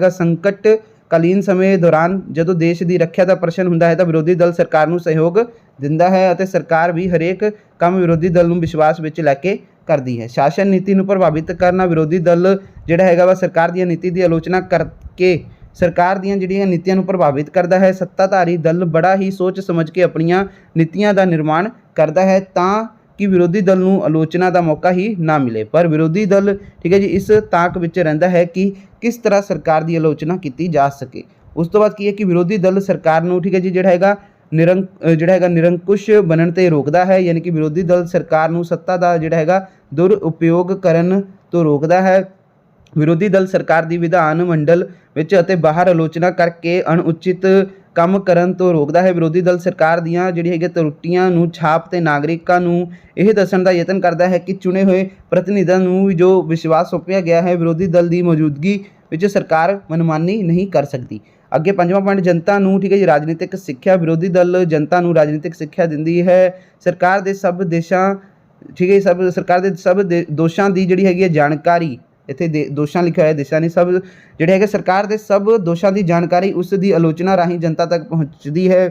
ਸੰਕਟਕਾਲੀਨ ਸਮੇਂ ਦੌਰਾਨ ਜਦੋਂ ਦੇਸ਼ ਦੀ ਰੱਖਿਆ ਦਾ ਪ੍ਰਸ਼ਨ ਹੁੰਦਾ ਹੈ, ਤਾਂ ਵਿਰੋਧੀ ਦਲ ਸਰਕਾਰ ਨੂੰ ਸਹਿਯੋਗ ਦਿੰਦਾ ਹੈ ਅਤੇ ਸਰਕਾਰ ਵੀ ਹਰੇਕ ਕੰਮ ਵਿਰੋਧੀ ਦਲ ਨੂੰ ਵਿਸ਼ਵਾਸ ਵਿੱਚ ਲੈ ਕੇ ਕਰਦੀ ਹੈ। ਸ਼ਾਸਨ ਨੀਤੀ ਨੂੰ ਪ੍ਰਭਾਵਿਤ ਕਰਨਾ, ਵਿਰੋਧੀ ਦਲ ਜਿਹੜਾ ਹੈਗਾ ਵਾ ਸਰਕਾਰ ਦੀਆਂ ਨੀਤੀ ਦੀ ਆਲੋਚਨਾ ਕਰਕੇ ਸਰਕਾਰ ਦੀਆਂ ਜਿਹੜੀਆਂ ਨੀਤੀਆਂ ਨੂੰ ਪ੍ਰਭਾਵਿਤ ਕਰਦਾ ਹੈ। ਸੱਤਾਧਾਰੀ ਦਲ ਬੜਾ ਹੀ ਸੋਚ ਸਮਝ ਕੇ ਆਪਣੀਆਂ ਨੀਤੀਆਂ ਦਾ ਨਿਰਮਾਣ ਕਰਦਾ ਹੈ ਤਾਂ ਕਿ ਵਿਰੋਧੀ ਦਲ ਨੂੰ ਆਲੋਚਨਾ ਦਾ ਮੌਕਾ ਹੀ ਨਾ ਮਿਲੇ। ਪਰ ਵਿਰੋਧੀ ਦਲ, ਠੀਕ ਹੈ ਜੀ, ਇਸ ਤਾਕ ਵਿੱਚ ਰਹਿੰਦਾ ਹੈ ਕਿ ਕਿਸ ਤਰ੍ਹਾਂ ਸਰਕਾਰ ਦੀ ਆਲੋਚਨਾ ਕੀਤੀ ਜਾ ਸਕੇ। ਉਸ ਤੋਂ ਬਾਅਦ ਕੀ ਹੈ ਕਿ ਵਿਰੋਧੀ ਦਲ ਸਰਕਾਰ ਨੂੰ, ਠੀਕ ਹੈ ਜੀ, ਜਿਹੜਾ ਹੈਗਾ ਨਿਰੰਕੁਸ਼ ਬਣਨ 'ਤੇ ਰੋਕਦਾ ਹੈ, ਯਾਨੀ ਕਿ ਵਿਰੋਧੀ ਦਲ ਸਰਕਾਰ ਨੂੰ ਸੱਤਾ ਦਾ ਜਿਹੜਾ ਹੈਗਾ ਦੁਰਉਪਯੋਗ ਕਰਨ ਤੋਂ ਰੋਕਦਾ ਹੈ। ਵਿਰੋਧੀ ਦਲ ਸਰਕਾਰ ਦੀ ਵਿਧਾਨ ਮੰਡਲ ਵਿੱਚ ਅਤੇ ਬਾਹਰ ਆਲੋਚਨਾ ਕਰਕੇ ਅਣਉਚਿਤ ਕੰਮ ਕਰਨ ਤੋਂ ਰੋਕਦਾ ਹੈ। ਵਿਰੋਧੀ ਦਲ ਸਰਕਾਰ ਦੀਆਂ ਜਿਹੜੀ ਹੈਗੀ ਤਰੁੱਟੀਆਂ ਨੂੰ ਛਾਪ ਤੇ ਨਾਗਰਿਕਾਂ ਨੂੰ ਇਹ ਦੱਸਣ ਦਾ ਯਤਨ ਕਰਦਾ ਹੈ ਕਿ ਚੁਣੇ ਹੋਏ ਪ੍ਰਤੀਨਿਧਾਂ ਨੂੰ ਜੋ ਵਿਸ਼ਵਾਸ ਸੌਂਪਿਆ ਗਿਆ ਹੈ, ਵਿਰੋਧੀ ਦਲ ਦੀ ਮੌਜੂਦਗੀ ਵਿੱਚ ਸਰਕਾਰ ਮਨਮਾਨੀ ਨਹੀਂ ਕਰ ਸਕਦੀ। ਅੱਗੇ ਪੰਜਵਾਂ ਪੁਆਇੰਟ ਜਨਤਾ ਨੂੰ, ਠੀਕ ਹੈ ਜੀ, ਰਾਜਨੀਤਿਕ ਸਿੱਖਿਆ। ਵਿਰੋਧੀ ਦਲ ਜਨਤਾ ਨੂੰ ਰਾਜਨੀਤਿਕ ਸਿੱਖਿਆ ਦਿੰਦੀ ਹੈ। ਸਰਕਾਰ ਦੇ ਸਭ ਦੇਸ਼ਾਂ, ਠੀਕ ਹੈ, ਸਰਕਾਰ ਦੇ ਸਭ ਦੋਸ਼ਾਂ ਦੀ ਜਿਹੜੀ ਹੈਗੀ ਹੈ ਜਾਣਕਾਰੀ, ਇੱਥੇ ਦੋਸ਼ਾਂ ਲਿਖਿਆ ਹੋਇਆ, ਦੇਸ਼ਾਂ ਨਹੀਂ, ਸਭ ਜਿਹੜੇ ਹੈਗੇ ਸਰਕਾਰ ਦੇ ਸਭ ਦੋਸ਼ਾਂ ਦੀ ਜਾਣਕਾਰੀ ਉਸ ਦੀ ਆਲੋਚਨਾ ਰਾਹੀਂ ਜਨਤਾ ਤੱਕ ਪਹੁੰਚਦੀ ਹੈ।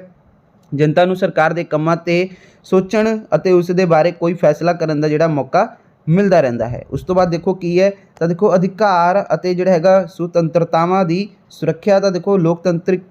ਜਨਤਾ ਨੂੰ ਸਰਕਾਰ ਦੇ ਕੰਮਾਂ 'ਤੇ ਸੋਚਣ ਅਤੇ ਉਸ ਦੇ ਬਾਰੇ ਕੋਈ ਫੈਸਲਾ ਕਰਨ ਦਾ ਜਿਹੜਾ ਮੌਕਾ ਮਿਲਦਾ ਰਹਿੰਦਾ ਹੈ। ਉਸ ਤੋਂ ਬਾਅਦ ਦੇਖੋ ਕੀ ਹੈ, ਤਾਂ ਦੇਖੋ ਅਧਿਕਾਰ ਅਤੇ ਜਿਹੜਾ ਹੈਗਾ ਸੁਤੰਤਰਤਾਵਾਂ ਦੀ ਸੁਰੱਖਿਆ। ਤਾਂ ਦੇਖੋ ਲੋਕਤੰਤਰਿਕ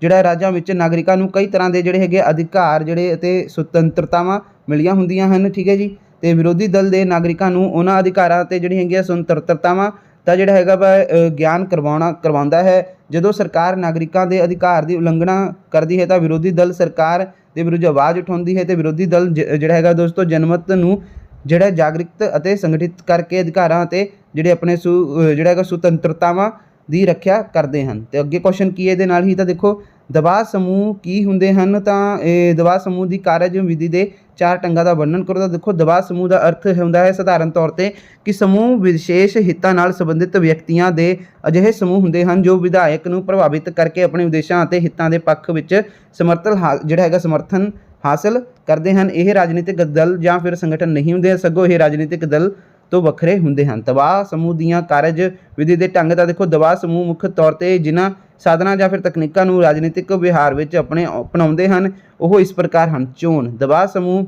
ਜਿਹੜਾ ਰਾਜਾਂ ਵਿੱਚ ਨਾਗਰਿਕਾਂ ਨੂੰ ਕਈ ਤਰ੍ਹਾਂ ਦੇ ਜਿਹੜੇ ਹੈਗੇ ਅਧਿਕਾਰ ਜਿਹੜੇ ਅਤੇ ਸੁਤੰਤਰਤਾਵਾਂ ਮਿਲੀਆਂ ਹੁੰਦੀਆਂ ਹਨ, ਠੀਕ ਹੈ ਜੀ। ਤੇ ਵਿਰੋਧੀ ਦਲ ਦੇ ਨਾਗਰਿਕਾਂ ਨੂੰ ਉਹਨਾਂ ਅਧਿਕਾਰਾਂ ਤੇ ਜਿਹੜੀ ਹੈਗੀ ਸੁਤੰਤਰਤਾਵਾਂ ਦਾ ਜਿਹੜਾ ਹੈਗਾ ਵਾ ਗਿਆਨ ਕਰਵਾਉਂਦਾ ਹੈ। ਜਦੋਂ ਸਰਕਾਰ ਨਾਗਰਿਕਾਂ ਦੇ ਅਧਿਕਾਰ ਦੀ ਉਲੰਘਣਾ ਕਰਦੀ ਹੈ ਤਾਂ ਵਿਰੋਧੀ ਦਲ ਸਰਕਾਰ ਦੇ ਵਿਰੁੱਧ ਆਵਾਜ਼ ਉਠਾਉਂਦੀ ਹੈ ਤੇ ਵਿਰੋਧੀ ਦਲ ਜਿਹੜਾ ਹੈਗਾ ਦੋਸਤੋ ਜਨਮਤ ਨੂੰ ਜਿਹੜਾ ਜਾਗਰਿਤ ਅਤੇ ਸੰਗਠਿਤ ਕਰਕੇ ਅਧਿਕਾਰਾਂ ਅਤੇ ਜਿਹੜੇ ਆਪਣੇ ਜਿਹੜਾ ਹੈਗਾ ਸੁਤੰਤਰਤਾਵਾਂ ਦੀ ਰੱਖਿਆ ਕਰਦੇ ਹਨ। ਤੇ ਅੱਗੇ ਕੁਐਸਚਨ ਕੀ ਹੈ ਇਹਦੇ ਨਾਲ ਹੀ, ਤਾਂ ਦੇਖੋ ਦਬਾਅ ਸਮੂਹ ਕੀ ਹੁੰਦੇ ਹਨ, ਤਾਂ ਇਹ ਦਬਾਅ ਸਮੂਹ ਦੀ ਕਾਰਜ ਵਿਧੀ ਦੇ 4 ਢੰਗਾਂ ਦਾ ਵਰਣਨ ਕਰੋ। ਤਾਂ ਦੇਖੋ ਦਬਾਅ ਸਮੂਹ ਦਾ ਅਰਥ ਹੁੰਦਾ ਹੈ ਸਾਧਾਰਨ ਤੌਰ ਤੇ ਕਿ ਸਮੂਹ ਵਿਸ਼ੇਸ਼ ਹਿੱਤਾਂ ਨਾਲ ਸੰਬੰਧਿਤ ਵਿਅਕਤੀਆਂ ਦੇ ਅਜਿਹੇ ਸਮੂਹ ਹੁੰਦੇ ਹਨ ਜੋ ਵਿਧਾਇਕ ਨੂੰ ਪ੍ਰਭਾਵਿਤ ਕਰਕੇ ਆਪਣੇ ਉਦੇਸ਼ਾਂ ਅਤੇ ਹਿੱਤਾਂ ਦੇ ਪੱਖ ਵਿੱਚ ਸਮਰਥਨ ਹਾਸਲ ਕਰਦੇ ਹਨ। ਇਹ ਰਾਜਨੀਤਿਕ ਦਲ ਜਾਂ ਫਿਰ ਸੰਗਠਨ ਨਹੀਂ ਹੁੰਦੇ, ਸਗੋਂ ਇਹ ਰਾਜਨੀਤਿਕ ਦਲ ਤੋਂ ਵੱਖਰੇ ਹੁੰਦੇ ਹਨ। ਦਬਾਅ ਸਮੂਹ ਦੀਆਂ ਕਾਰਜ ਵਿਧੀ ਦੇ ਢੰਗ ਤਾਂ ਦੇਖੋ ਦਬਾਅ ਸਮੂਹ ਮੁੱਖ ਤੌਰ ਤੇ ਜਿਨ੍ਹਾਂ ਸਾਧਨਾਂ ਜਾਂ ਫਿਰ ਤਕਨੀਕਾਂ ਨੂੰ ਰਾਜਨੀਤਿਕ ਵਿਵਹਾਰ ਵਿੱਚ ਅਪਣਾਉਂਦੇ ਹਨ ਉਹ ਇਸ ਪ੍ਰਕਾਰ ਹਨ। ਚੋਣ ਦਬਾਅ ਸਮੂਹ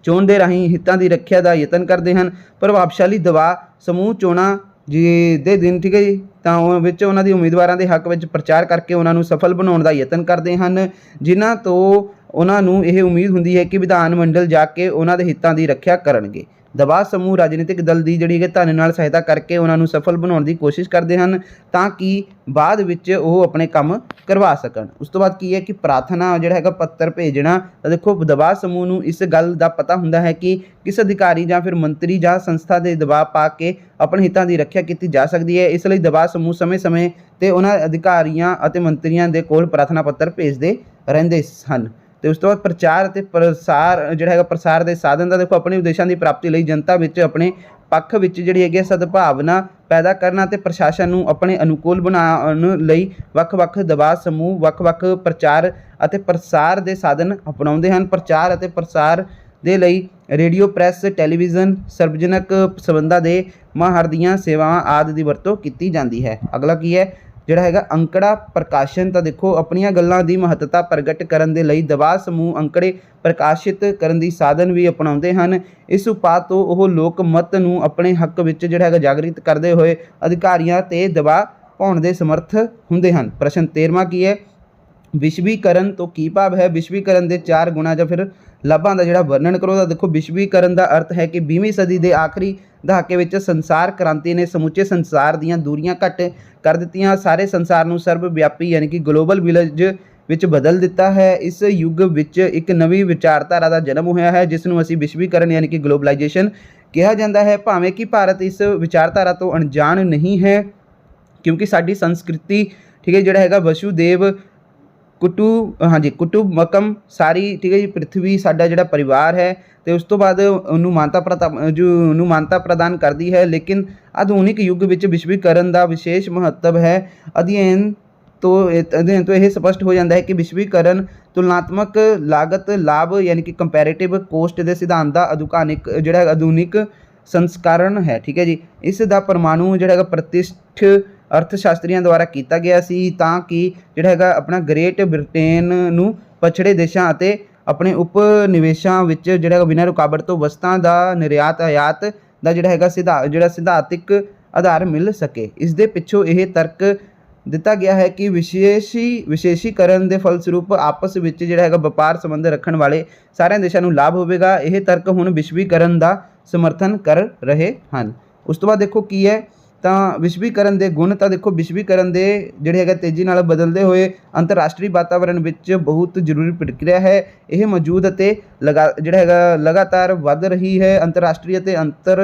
ਚੋਣ ਦੇ ਰਾਹੀਂ ਹਿੱਤਾਂ ਦੀ ਰੱਖਿਆ ਦਾ ਯਤਨ ਕਰਦੇ ਹਨ। ਪ੍ਰਭਾਵਸ਼ਾਲੀ ਦਬਾਅ ਸਮੂਹ ਚੋਣਾਂ ਦੇ ਦਿਨ ਠੀਕ ਹੈ ਜੀ ਤਾਂ ਉਹ ਵਿੱਚ ਉਹਨਾਂ ਦੀ ਉਮੀਦਵਾਰਾਂ ਦੇ ਹੱਕ ਵਿੱਚ ਪ੍ਰਚਾਰ ਕਰਕੇ ਉਹਨਾਂ ਨੂੰ ਸਫਲ ਬਣਾਉਣ ਦਾ ਯਤਨ ਕਰਦੇ ਹਨ, ਜਿਨ੍ਹਾਂ ਤੋਂ ਉਹਨਾਂ ਨੂੰ ਇਹ ਉਮੀਦ ਹੁੰਦੀ ਹੈ ਕਿ ਵਿਧਾਨ ਮੰਡਲ ਜਾ ਕੇ ਉਹਨਾਂ ਦੇ ਹਿੱਤਾਂ ਦੀ ਰੱਖਿਆ ਕਰਨਗੇ। ਦਬਾਅ ਸਮੂਹ ਰਾਜਨੀਤਿਕ ਦਲ ਦੀ ਜਿਹੜੀ ਹੈ ਧਨ ਨਾਲ ਸਹਾਇਤਾ ਕਰਕੇ ਉਹਨਾਂ ਨੂੰ ਸਫਲ ਬਣਾਉਣ ਦੀ ਕੋਸ਼ਿਸ਼ ਕਰਦੇ ਹਨ ਤਾਂ ਕਿ ਬਾਅਦ ਵਿੱਚ ਉਹ ਆਪਣੇ ਕੰਮ ਕਰਵਾ ਸਕਣ। ਉਸ ਤੋਂ ਬਾਅਦ ਕੀ ਹੈ ਕਿ ਪ੍ਰਾਰਥਨਾ ਜਿਹੜਾ ਹੈਗਾ ਪੱਤਰ ਭੇਜਣਾ, ਤਾਂ ਦੇਖੋ ਦਬਾਅ ਸਮੂਹ ਨੂੰ ਇਸ ਗੱਲ ਦਾ ਪਤਾ ਹੁੰਦਾ ਹੈ ਕਿ ਕਿਸ ਅਧਿਕਾਰੀ ਜਾਂ ਫਿਰ ਮੰਤਰੀ ਜਾਂ ਸੰਸਥਾ ਦੇ ਦਬਾਅ ਪਾ ਕੇ ਆਪਣੇ ਹਿੱਤਾਂ ਦੀ ਰੱਖਿਆ ਕੀਤੀ ਜਾ ਸਕਦੀ ਹੈ। ਇਸ ਲਈ ਦਬਾਅ ਸਮੂਹ ਸਮੇਂ-ਸਮੇਂ ਤੇ ਉਹਨਾਂ ਅਧਿਕਾਰੀਆਂ ਅਤੇ ਮੰਤਰੀਆਂ ਦੇ ਕੋਲ ਪ੍ਰਾਰਥਨਾ ਪੱਤਰ ਭੇਜਦੇ ਰਹਿੰਦੇ ਹਨ। ਤੇ ਉਸ ਤੋਂ ਬਾਅਦ ਪ੍ਰਚਾਰ ਅਤੇ ਪ੍ਰਸਾਰ ਜਿਹੜਾ ਹੈਗਾ ਪ੍ਰਸਾਰ ਦੇ ਸਾਧਨ ਦਾ ਦੇਖੋ ਆਪਣੇ ਉਦੇਸ਼ਾਂ ਦੀ ਪ੍ਰਾਪਤੀ ਲਈ ਜਨਤਾ ਵਿੱਚ ਆਪਣੇ ਪੱਖ ਵਿੱਚ ਜਿਹੜੀ ਹੈਗੀ ਸਦਭਾਵਨਾ ਪੈਦਾ ਕਰਨਾ ਅਤੇ ਪ੍ਰਸ਼ਾਸਨ ਨੂੰ ਆਪਣੇ ਅਨੁਕੂਲ ਬਣਾਉਣ ਲਈ ਵੱਖ-ਵੱਖ ਦਬਾਅ ਸਮੂਹ ਵੱਖ-ਵੱਖ ਪ੍ਰਚਾਰ ਅਤੇ ਪ੍ਰਸਾਰ ਦੇ ਸਾਧਨ ਅਪਣਾਉਂਦੇ ਹਨ। ਪ੍ਰਚਾਰ ਅਤੇ ਪ੍ਰਸਾਰ ਦੇ ਲਈ ਰੇਡੀਓ, ਪ੍ਰੈਸ, ਟੈਲੀਵਿਜ਼ਨ, ਸਾਰਵਜਨਿਕ ਸੰਬੰਧਾਂ ਦੇ ਮਾਹਰ ਦੀਆਂ ਸੇਵਾਵਾਂ ਆਦਿ ਦੀ ਵਰਤੋਂ ਕੀਤੀ ਜਾਂਦੀ ਹੈ। ਅਗਲਾ ਕੀ ਹੈ ਜਿਹੜਾ ਹੈਗਾ ਅੰਕੜਾ ਪ੍ਰਕਾਸ਼ਨ, ਤਾਂ ਦੇਖੋ ਆਪਣੀਆਂ ਗੱਲਾਂ ਦੀ ਮਹੱਤਤਾ ਪ੍ਰਗਟ ਕਰਨ ਦੇ ਲਈ ਦਬਾਅ ਸਮੂਹ ਅੰਕੜੇ ਪ੍ਰਕਾਸ਼ਿਤ ਕਰਨ ਦੀ ਸਾਧਨ ਵੀ ਅਪਣਾਉਂਦੇ ਹਨ। ਇਸ ਉਪਾਅ ਤੋਂ ਉਹ ਲੋਕ ਮਤ ਨੂੰ ਆਪਣੇ ਹੱਕ ਵਿੱਚ ਜਿਹੜਾ ਹੈਗਾ ਜਾਗਰਿਤ ਕਰਦੇ ਹੋਏ ਅਧਿਕਾਰੀਆਂ ਤੇ ਦਬਾਅ ਪਾਉਣ ਦੇ ਸਮਰਥ ਹੁੰਦੇ ਹਨ। ਪ੍ਰਸ਼ਨ 13ਵਾਂ ਕੀ ਹੈ, ਵਿਸ਼ਵੀਕਰਨ ਤੋਂ ਕੀ ਭਾਵ ਹੈ? ਵਿਸ਼ਵੀਕਰਨ ਦੇ 4 ਗੁਣਾਂ ਜਾਂ ਫਿਰ ਲਾਭਾਂ ਦਾ ਜਿਹੜਾ ਵਰਣਨ ਕਰੋ। ਤਾਂ ਦੇਖੋ ਵਿਸ਼ਵੀਕਰਨ ਦਾ ਅਰਥ ਹੈ ਕਿ 20ਵੀਂ ਸਦੀ ਦੇ ਆਖਰੀ ਦਹਾਕੇ ਵਿੱਚ ਸੰਸਾਰ ਕ੍ਰਾਂਤੀ ਨੇ ਸਮੁੱਚੇ ਸੰਸਾਰ ਦੀਆਂ ਦੂਰੀਆਂ ਘੱਟ ਕਰ ਦਿੱਤੀਆਂ, ਸਾਰੇ ਸੰਸਾਰ ਨੂੰ ਸਰਬ ਵਿਆਪੀ ਯਾਨੀ ਕਿ ਗਲੋਬਲ ਵਿਲੇਜ ਵਿੱਚ ਬਦਲ ਦਿੱਤਾ ਹੈ। ਇਸ ਯੁੱਗ ਵਿੱਚ ਇੱਕ ਨਵੀਂ ਵਿਚਾਰਧਾਰਾ ਦਾ ਜਨਮ ਹੋਇਆ ਹੈ ਜਿਸ ਨੂੰ ਅਸੀਂ ਵਿਸ਼ਵੀਕਰਨ ਯਾਨੀ ਕਿ ਗਲੋਬਲਾਈਜੇਸ਼ਨ ਕਿਹਾ ਜਾਂਦਾ ਹੈ। ਭਾਵੇਂ ਕਿ ਭਾਰਤ ਇਸ ਵਿਚਾਰਧਾਰਾ ਤੋਂ ਅਣਜਾਣ ਨਹੀਂ ਹੈ ਕਿਉਂਕਿ ਸਾਡੀ ਸੰਸਕ੍ਰਿਤੀ ਠੀਕ ਹੈ ਜਿਹੜਾ ਹੈਗਾ ਵਸੂਦੇਵ ਕੁਟੁੰਬਕਮ ਸਾਰੀ ਠੀਕ ਹੈ ਜੀ ਪ੍ਰਿਥਵੀ ਸਾਡਾ ਜਿਹੜਾ ਪਰਿਵਾਰ ਹੈ ਤੇ ਉਸ ਤੋਂ ਬਾਅਦ ਉਹਨੂੰ ਮਾਨਤਾ ਪ੍ਰਦਾਨ ਕਰਦੀ ਹੈ। ਲੇਕਿਨ ਆਧੁਨਿਕ ਯੁੱਗ ਵਿੱਚ ਵਿਸ਼ਵੀਕਰਨ ਦਾ ਵਿਸ਼ੇਸ਼ ਮਹੱਤਵ ਹੈ। ਅਧਿਐਨ ਤੋਂ ਇਹ ਸਪਸ਼ਟ ਹੋ ਜਾਂਦਾ ਹੈ ਕਿ ਵਿਸ਼ਵੀਕਰਨ ਤੁਲਨਾਤਮਕ ਲਾਗਤ ਲਾਭ ਯਾਨੀ ਕਿ ਕੰਪੈਰੇਟਿਵ ਕੋਸਟ ਦੇ ਸਿਧਾਂਤ ਦਾ ਆਧੁਨਿਕ ਸੰਸਕਰਣ ਹੈ। ਠੀਕ ਹੈ ਜੀ, ਇਸ ਦਾ ਪ੍ਰਮਾਣੂ ਜਿਹੜਾ ਹੈਗਾ ਪ੍ਰਤਿਸ਼ਠ ਅਰਥ ਸ਼ਾਸਤਰੀਆਂ ਦੁਆਰਾ ਕੀਤਾ ਗਿਆ ਸੀ ਤਾਂ ਕਿ ਜਿਹੜਾ ਹੈਗਾ ਆਪਣਾ ਗ੍ਰੇਟ ਬ੍ਰਿਟੇਨ ਨੂੰ ਪਛੜੇ ਦੇਸ਼ਾਂ ਅਤੇ ਆਪਣੇ ਉਪਨਿਵੇਸ਼ਾਂ ਵਿੱਚ ਜਿਹੜਾ ਬਿਨਾਂ ਰੁਕਾਵਟ ਤੋਂ ਵਸਤਾਂ ਦਾ ਨਿਰਯਾਤ ਆਯਾਤ ਦਾ ਜਿਹੜਾ ਹੈਗਾ ਸਿਧਾਂਤਿਕ ਆਧਾਰ ਮਿਲ ਸਕੇ। ਇਸ ਦੇ ਪਿੱਛੋਂ ਇਹ ਤਰਕ ਦਿੱਤਾ ਗਿਆ ਹੈ ਕਿ ਵਿਸ਼ੇਸ਼ੀਕਰਨ ਦੇ ਫਲਸਰੂਪ ਆਪਸ ਵਿੱਚ ਜਿਹੜਾ ਹੈਗਾ ਵਪਾਰ ਸੰਬੰਧ ਰੱਖਣ ਵਾਲੇ ਸਾਰਿਆਂ ਦੇਸ਼ਾਂ ਨੂੰ ਲਾਭ ਹੋਵੇਗਾ। ਇਹ ਤਰਕ ਹੁਣ ਵਿਸ਼ਵੀਕਰਨ ਦਾ ਸਮਰਥਨ ਕਰ ਰਹੇ ਹਨ। ਉਸ ਤੋਂ ਬਾਅਦ ਦੇਖੋ ਕੀ ਹੈ ਤਾਂ ਵਿਸ਼ਵੀਕਰਨ ਦੇ ਗੁਣ, ਤਾਂ ਦੇਖੋ ਵਿਸ਼ਵੀਕਰਨ ਦੇ ਜਿਹੜੇ ਹੈਗਾ ਤੇਜ਼ੀ ਨਾਲ ਬਦਲਦੇ ਹੋਏ ਅੰਤਰਰਾਸ਼ਟਰੀ ਵਾਤਾਵਰਣ ਵਿੱਚ ਬਹੁਤ ਜ਼ਰੂਰੀ ਪ੍ਰਕਿਰਿਆ ਹੈ। ਇਹ ਮੌਜੂਦ ਅਤੇ ਲਗਾਤਾਰ ਵੱਧ ਰਹੀ ਹੈ। ਅੰਤਰਰਾਸ਼ਟਰੀ ਅਤੇ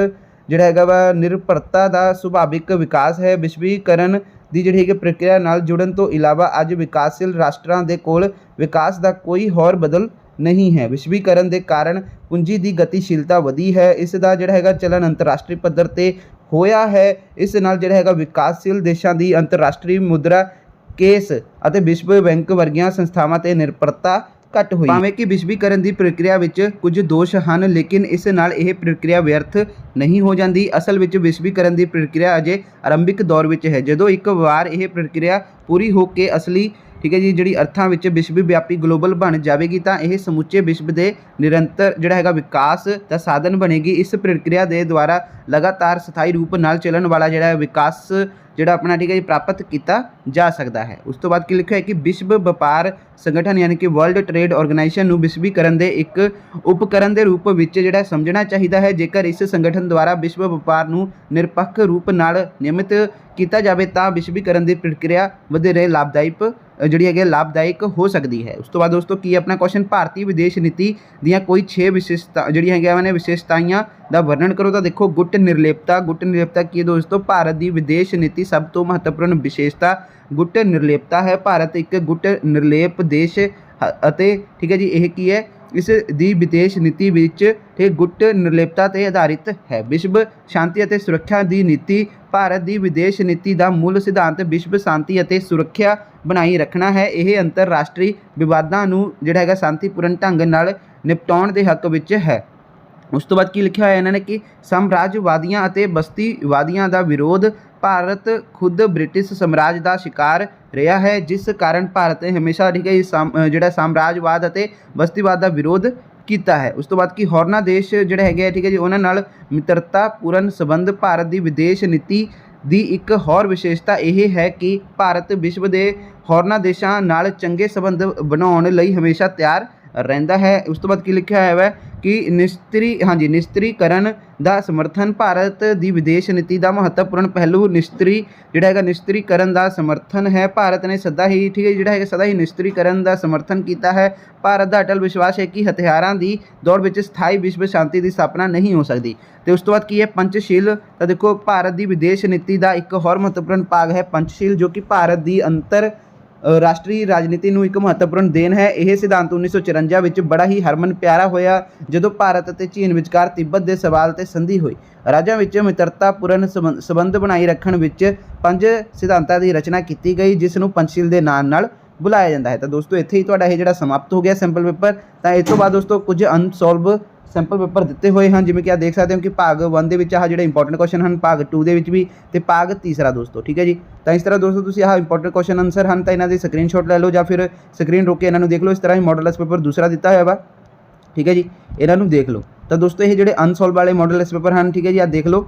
ਜਿਹੜਾ ਹੈਗਾ ਵਾ ਨਿਰਭਰਤਾ ਦਾ ਸੁਭਾਵਿਕ ਵਿਕਾਸ ਹੈ। ਵਿਸ਼ਵੀਕਰਨ ਦੀ ਜਿਹੜੀ ਹੈਗੀ ਪ੍ਰਕਿਰਿਆ ਨਾਲ ਜੁੜਨ ਤੋਂ ਇਲਾਵਾ ਅੱਜ ਵਿਕਾਸਸ਼ੀਲ ਰਾਸ਼ਟਰਾਂ ਦੇ ਕੋਲ ਵਿਕਾਸ ਦਾ ਕੋਈ ਹੋਰ ਬਦਲ ਨਹੀਂ ਹੈ। ਵਿਸ਼ਵੀਕਰਨ ਦੇ ਕਾਰਨ ਪੂੰਜੀ ਦੀ ਗਤੀਸ਼ੀਲਤਾ ਵਧੀ ਹੈ। ਇਸ ਦਾ ਜਿਹੜਾ ਹੈਗਾ ਚਲਨ ਅੰਤਰਰਾਸ਼ਟਰੀ ਪੱਧਰ ਤੇ ਹੋਇਆ ਹੈ। ਇਸ ਨਾਲ ਜਿਹੜਾ ਹੈਗਾ ਵਿਕਾਸਸ਼ੀਲ ਦੇਸ਼ਾਂ ਦੀ ਅੰਤਰਰਾਸ਼ਟਰੀ ਮੁਦਰਾ ਕੇਸ ਅਤੇ ਵਿਸ਼ਵ ਬੈਂਕ ਵਰਗੀਆਂ ਸੰਸਥਾਵਾਂ ਤੇ ਨਿਰਭਰਤਾ ਘੱਟ ਹੋਈ। ਭਾਵੇਂ ਕਿ ਵਿਸ਼ਵੀਕਰਨ ਦੀ ਪ੍ਰਕਿਰਿਆ ਵਿੱਚ ਕੁਝ ਦੋਸ਼ ਹਨ ਲੇਕਿਨ ਇਸ ਨਾਲ ਇਹ ਪ੍ਰਕਿਰਿਆ ਵਿਅਰਥ ਨਹੀਂ ਹੋ ਜਾਂਦੀ। ਅਸਲ ਵਿੱਚ ਵਿਸ਼ਵੀਕਰਨ ਦੀ ਪ੍ਰਕਿਰਿਆ ਅਜੇ ਆਰੰਭਿਕ ਦੌਰ ਵਿੱਚ ਹੈ। ਜਦੋਂ ਇੱਕ ਵਾਰ ਇਹ ਪ੍ਰਕਿਰਿਆ ਪੂਰੀ ਹੋ ਕੇ ਅਸਲੀ ਠੀਕ ਹੈ ਜੀ ਜਿਹੜੀ ਅਰਥਾਂ ਵਿੱਚ ਵਿਸ਼ਵ ਵਿਆਪੀ ਗਲੋਬਲ ਬਣ ਜਾਵੇਗੀ ਤਾਂ ਇਹ ਸਮੁੱਚੇ ਵਿਸ਼ਵ ਦੇ ਨਿਰੰਤਰ ਜਿਹੜਾ ਹੈਗਾ ਵਿਕਾਸ ਦਾ ਸਾਧਨ ਬਣੇਗੀ। ਇਸ ਪ੍ਰਕਿਰਿਆ ਦੇ ਦੁਆਰਾ ਲਗਾਤਾਰ ਸਥਾਈ ਰੂਪ ਨਾਲ ਚੱਲਣ ਵਾਲਾ ਜਿਹੜਾ ਵਿਕਾਸ ਜਿਹੜਾ ਆਪਣਾ ਠੀਕ ਹੈ ਜੀ ਪ੍ਰਾਪਤ ਕੀਤਾ ਜਾ ਸਕਦਾ ਹੈ। ਉਸ ਤੋਂ ਬਾਅਦ ਕੀ ਲਿਖਿਆ ਹੈ ਕਿ ਵਿਸ਼ਵ ਵਪਾਰ ਸੰਗਠਨ ਯਾਨੀ ਕਿ ਵਰਲਡ ਟ੍ਰੇਡ ਆਰਗੇਨਾਈਜੇਸ਼ਨ ਨੂੰ ਵਿਸ਼ਵੀਕਰਨ ਦੇ ਇੱਕ ਉਪਕਰਨ ਦੇ ਰੂਪ ਵਿੱਚ ਜਿਹੜਾ ਸਮਝਣਾ ਚਾਹੀਦਾ ਹੈ। ਜੇਕਰ ਇਸ ਸੰਗਠਨ ਦੁਆਰਾ ਵਿਸ਼ਵ ਵਪਾਰ ਨੂੰ ਨਿਰਪੱਖ ਰੂਪ ਨਾਲ ਨਿਯਮਿਤ ਕੀਤਾ ਜਾਵੇ ਤਾਂ ਵਿਸ਼ਵੀਕਰਨ ਦੀ ਪ੍ਰਕਿਰਿਆ ਵਧੇਰੇ ਲਾਭਦਾਇਕ ਹੋ ਸਕਦੀ ਹੈ। ਉਸ ਤੋਂ ਬਾਅਦ ਦੋਸਤੋ ਕੀ ਆਪਣਾ ਕੁਐਸਚਨ, ਭਾਰਤੀ ਵਿਦੇਸ਼ ਨੀਤੀ ਦੀਆਂ ਕੋਈ 6 ਵਿਸ਼ੇਸ਼ਤਾ ਜਿਹੜੀਆਂ ਹੈਗੀਆਂ ਨੇ ਵਿਸ਼ੇਸ਼ਤਾਵਾਂ ਦਾ ਵਰਣਨ ਕਰੋ। ਤਾਂ ਦੇਖੋ ਗੁੱਟ ਨਿਰਲੇਪਤਾ ਕੀ ਹੈ ਦੋਸਤੋ, ਭਾਰਤ ਦੀ ਵਿਦੇਸ਼ ਨੀਤੀ ਸਭ ਤੋਂ ਮਹੱਤਵਪੂਰਨ ਵਿਸ਼ੇਸ਼ਤਾ ਗੁੱਟ ਨਿਰਲੇਪਤਾ ਹੈ। ਭਾਰਤ ਇੱਕ ਗੁੱਟ ਨਿਰਲੇਪ ਦੇਸ਼ ਅਤੇ ਠੀਕ ਹੈ ਜੀ ਇਹ ਕੀ ਹੈ, ਇਸ ਦੀ ਵਿਦੇਸ਼ ਨੀਤੀ ਵਿੱਚ ਗੁੱਟ ਨਿਰਲੇਪਤਾ 'ਤੇ ਆਧਾਰਿਤ ਹੈ। ਵਿਸ਼ਵ ਸ਼ਾਂਤੀ ਅਤੇ ਸੁਰੱਖਿਆ ਦੀ ਨੀਤੀ, ਭਾਰਤ ਦੀ ਵਿਦੇਸ਼ ਨੀਤੀ ਦਾ ਮੂਲ ਸਿਧਾਂਤ ਵਿਸ਼ਵ ਸ਼ਾਂਤੀ ਅਤੇ ਸੁਰੱਖਿਆ ਬਣਾਈ ਰੱਖਣਾ ਹੈ। ਇਹ ਅੰਤਰਰਾਸ਼ਟਰੀ ਵਿਵਾਦਾਂ ਨੂੰ ਜਿਹੜਾ ਹੈਗਾ ਸ਼ਾਂਤੀਪੂਰਨ ਢੰਗ ਨਾਲ ਨਿਪਟਾਉਣ ਦੇ ਹੱਕ ਵਿੱਚ ਹੈ। ਉਸ ਤੋਂ ਬਾਅਦ ਕੀ ਲਿਖਿਆ ਹੋਇਆ ਇਹਨਾਂ ਨੇ ਕਿ ਸਾਮਰਾਜਵਾਦੀਆਂ ਅਤੇ ਬਸਤੀਵਾਦੀਆਂ ਦਾ ਵਿਰੋਧ, ਭਾਰਤ ਖੁਦ ਬ੍ਰਿਟਿਸ਼ ਸਾਮਰਾਜ ਦਾ ਸ਼ਿਕਾਰ ਰਿਹਾ ਹੈ, ਜਿਸ ਕਾਰਨ ਭਾਰਤ ਨੇ ਹਮੇਸ਼ਾ ਠੀਕ ਹੈ ਜਿਹੜਾ ਸਾਮਰਾਜਵਾਦ ਅਤੇ ਬਸਤੀਵਾਦ ਦਾ ਵਿਰੋਧ ਕੀਤਾ ਹੈ। ਉਸ ਤੋਂ ਬਾਅਦ ਕਿ ਹੋਰਨਾਂ ਦੇਸ਼ ਜਿਹੜੇ ਹੈਗੇ ਠੀਕ ਹੈ ਜੀ ਉਹਨਾਂ ਨਾਲ ਮਿੱਤਰਤਾਪੂਰਨ ਸੰਬੰਧ, ਭਾਰਤ ਦੀ ਵਿਦੇਸ਼ ਨੀਤੀ ਦੀ ਇੱਕ ਹੋਰ ਵਿਸ਼ੇਸ਼ਤਾ ਇਹ ਹੈ ਕਿ ਭਾਰਤ ਵਿਸ਼ਵ ਦੇ ਹੋਰਨਾਂ ਦੇਸ਼ਾਂ ਨਾਲ ਚੰਗੇ ਸੰਬੰਧ ਬਣਾਉਣ ਲਈ ਹਮੇਸ਼ਾ ਤਿਆਰ ਰਹਿੰਦਾ ਹੈ। ਉਸ ਤੋਂ ਬਾਅਦ ਕੀ ਲਿਖਿਆ ਹੋਇਆ ਹੈ ਕਿ ਨਿਸ਼ਸਤਰੀਕਰਨ ਦਾ ਸਮਰਥਨ, ਭਾਰਤ ਦੀ ਵਿਦੇਸ਼ ਨੀਤੀ ਦਾ ਮਹੱਤਵਪੂਰਨ ਪਹਿਲੂ ਨਿਸ਼ਸਤਰੀਕਰਨ ਦਾ ਸਮਰਥਨ ਹੈ। ਭਾਰਤ ਨੇ ਸਦਾ ਹੀ ਨਿਸ਼ਸਤਰੀਕਰਨ ਦਾ ਸਮਰਥਨ ਕੀਤਾ ਹੈ। ਭਾਰਤ ਦਾ ਅਟਲ ਵਿਸ਼ਵਾਸ ਹੈ ਕਿ ਹਥਿਆਰਾਂ ਦੀ ਦੌੜ ਵਿੱਚ ਸਥਾਈ ਵਿਸ਼ਵ ਸ਼ਾਂਤੀ ਦੀ ਸਥਾਪਨਾ ਨਹੀਂ ਹੋ ਸਕਦੀ। ਤੇ ਉਸ ਤੋਂ ਬਾਅਦ ਕੀ ਹੈ ਪੰਚਸ਼ੀਲ, ਤਾਂ ਦੇਖੋ ਭਾਰਤ ਦੀ ਵਿਦੇਸ਼ ਨੀਤੀ ਦਾ ਇੱਕ ਹੋਰ ਮਹੱਤਵਪੂਰਨ ਭਾਗ ਹੈ ਪੰਚਸ਼ੀਲ, ਜੋ ਕਿ ਭਾਰਤ ਦੀ ਰਾਸ਼ਟਰੀ ਰਾਜਨੀਤੀ ਨੂੰ ਇੱਕ ਮਹੱਤਵਪੂਰਨ ਦੇਣ ਹੈ। ਇਹ ਸਿਧਾਂਤ 1954 ਵਿੱਚ ਬੜਾ ਹੀ ਹਰਮਨ ਪਿਆਰਾ ਹੋਇਆ ਜਦੋਂ ਭਾਰਤ ਅਤੇ ਚੀਨ ਵਿਚਕਾਰ ਤਿੱਬਤ ਦੇ ਸਵਾਲ 'ਤੇ ਸੰਧੀ ਹੋਈ। ਰਾਜਾਂ ਵਿੱਚ ਮਿੱਤਰਤਾਪੂਰਨ ਸੰਬੰਧ ਬਣਾਈ ਰੱਖਣ ਵਿੱਚ 5 ਸਿਧਾਂਤਾਂ ਦੀ ਰਚਨਾ ਕੀਤੀ ਗਈ, ਜਿਸ ਨੂੰ ਪੰਚਸ਼ੀਲ ਦੇ ਨਾਮ ਨਾਲ ਬੁਲਾਇਆ ਜਾਂਦਾ ਹੈ। ਤਾਂ ਦੋਸਤੋ ਇੱਥੇ ਹੀ ਤੁਹਾਡਾ ਇਹ ਜਿਹੜਾ ਸਮਾਪਤ ਹੋ ਗਿਆ ਸਿੰਪਲ ਪੇਪਰ। ਤਾਂ ਇਸ ਤੋਂ ਬਾਅਦ ਦੋਸਤੋ ਕੁਝ ਅਨਸੋਲਵ ਸਿੰਪਲ ਪੇਪਰ ਦਿੱਤੇ ਹੋਏ ਹਨ, ਜਿਵੇਂ ਕਿ ਆਹ ਦੇਖ ਸਕਦੇ ਹੋ ਕਿ ਭਾਗ 1 ਦੇ ਵਿੱਚ ਆਹ ਜਿਹੜੇ ਇੰਪੋਰਟੈਂਟ ਕੁਐਸਚਨ ਹਨ, ਭਾਗ 2 ਦੇ ਵਿੱਚ ਵੀ ਤੇ ਭਾਗ ਤੀਸਰਾ ਦੋਸਤੋ ਠੀਕ ਹੈ ਜੀ। ਤਾਂ ਇਸ ਤਰ੍ਹਾਂ ਦੋਸਤੋ ਤੁਸੀਂ ਆਹ ਇੰਪੋਰਟੈਂਟ ਕੁਐਸਚਨ ਆਨਸਰ ਹਨ ਤਾਂ ਇਹਨਾਂ ਦੀ ਸਕਰੀਨਸ਼ਾਟ ਲੈ ਲਓ ਜਾਂ ਫਿਰ ਸਕਰੀਨ ਰੋਕ ਕੇ ਇਹਨਾਂ ਨੂੰ ਦੇਖ ਲਓ। ਇਸ ਤਰ੍ਹਾਂ ਹੀ ਮਾਡਲਸ ਪੇਪਰ ਦੂਸਰਾ ਦਿੱਤਾ ਹੋਇਆ ਵਾ ਠੀਕ ਹੈ ਜੀ, ਇਹਨਾਂ ਨੂੰ ਦੇਖ ਲਓ। ਤਾਂ ਦੋਸਤੋ ਇਹ ਜਿਹੜੇ ਅਨਸੋਲਵ ਵਾਲੇ ਮਾਡਲਸ ਪੇਪਰ ਹਨ ਠੀਕ ਹੈ ਜੀ, ਆਹ ਦੇਖ ਲਓ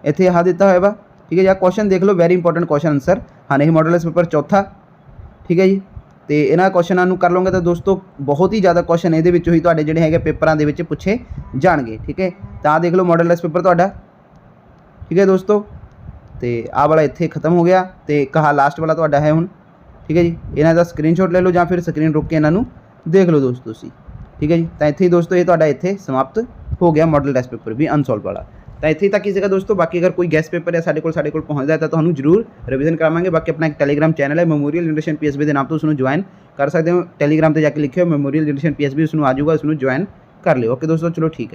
ਇੱਥੇ ਆਹ ਦਿੱਤਾ ਹੋਇਆ ਵਾ ਠੀਕ ਹੈ ਜੀ। ਆਹ ਕੁਐਸਚਨ ਦੇਖ ਲਓ, ਵੈਰੀ ਇੰਪੋਰਟੈਂਟ ਕੁਐਸਚਨ ਆਨਸਰ ਹਨ। ਇਹ ਮਾਡਲਸ ਪੇਪਰ ਚੌਥਾ ਠੀਕ ਹੈ ਜੀ। ਤੇ ਇਹਨਾਂ ਕੁਐਸਚਨਾਂ ਨੂੰ ਕਰ ਲਓਗੇ ਤਾਂ ਦੋਸਤੋ ਬਹੁਤ ਹੀ ਜ਼ਿਆਦਾ ਕੁਐਸਚਨ ਇਹਦੇ ਵਿੱਚੋਂ ਹੀ ਤੁਹਾਡੇ ਜਿਹੜੇ ਹੈਗੇ ਪੇਪਰਾਂ ਦੇ ਵਿੱਚ ਪੁੱਛੇ ਜਾਣਗੇ ਠੀਕ ਹੈ। ਤਾਂ ਦੇਖ ਲਓ ਮਾਡਲਸ ਪੇਪਰ ਤੁਹਾਡਾ ਠੀਕ ਹੈ ਦੋਸਤੋ। ਤੇ ਆਹ ਵਾਲਾ ਇੱਥੇ ਖਤਮ ਹੋ ਗਿਆ ਤੇ ਕਹਾ ਲਾਸਟ ਵਾਲਾ ਤੁਹਾਡਾ ਹੈ ਹੁਣ ਠੀਕ ਹੈ ਜੀ। ਇਹਨਾਂ ਦਾ ਸਕਰੀਨਸ਼ਾਟ ਲੈ ਲਓ ਜਾਂ ਫਿਰ ਸਕਰੀਨ ਰੋਕ ਕੇ ਇਹਨਾਂ ਨੂੰ ਦੇਖ ਲਓ ਦੋਸਤੋ ਤੁਸੀਂ ਠੀਕ ਹੈ ਜੀ। ਤਾਂ ਇੱਥੇ ਹੀ ਦੋਸਤੋ ਇਹ ਤੁਹਾਡਾ ਇੱਥੇ ਸਮਾਪਤ ਹੋ ਗਿਆ ਮਾਡਲ ਟੈਸਟ ਪੇਪਰ ਵੀ ਅਨਸੋਲਵ ਵਾਲਾ। ਤਾਂ ਇੱਥੇ ਤੱਕ ਹੀ ਸੀਗਾ ਦੋਸਤੋ। ਬਾਕੀ ਅਗਰ ਕੋਈ ਗੈਸਟ ਪੇਪਰ ਸਾਡੇ ਕੋਲ ਪਹੁੰਚਦਾ ਹੈ ਤਾਂ ਤੁਹਾਨੂੰ ਜ਼ਰੂਰ ਰਿਵੀਜ਼ਨ ਕਰਾਵਾਂਗੇ। ਬਾਕੀ ਆਪਣਾ ਇੱਕ ਟੈਲੀਗ੍ਰਾਮ ਚੈਨਲ ਹੈ ਮੈਮੋਰੀਅਲ ਜਨਰੇਸ਼ਨ PSB ਦੇ ਨਾਮ ਤੋਂ, ਉਸਨੂੰ ਜੁਆਇਨ ਕਰ ਸਕਦੇ ਹੋ। ਟੈਲੀਗ੍ਰਾਮ ਤੇ ਜਾ ਕੇ ਲਿਖਿਓ ਮੈਮੋਰੀਅਲ ਜਨਰੇਸ਼ਨ PSB, ਉਸਨੂੰ ਆ ਜਾਊਗਾ, ਉਸਨੂੰ ਜੁਆਇਨ ਕਰ ਲਿਓ। ਓਕੇ ਦੋਸਤੋ, ਚਲੋ ਠੀਕ ਹੈ।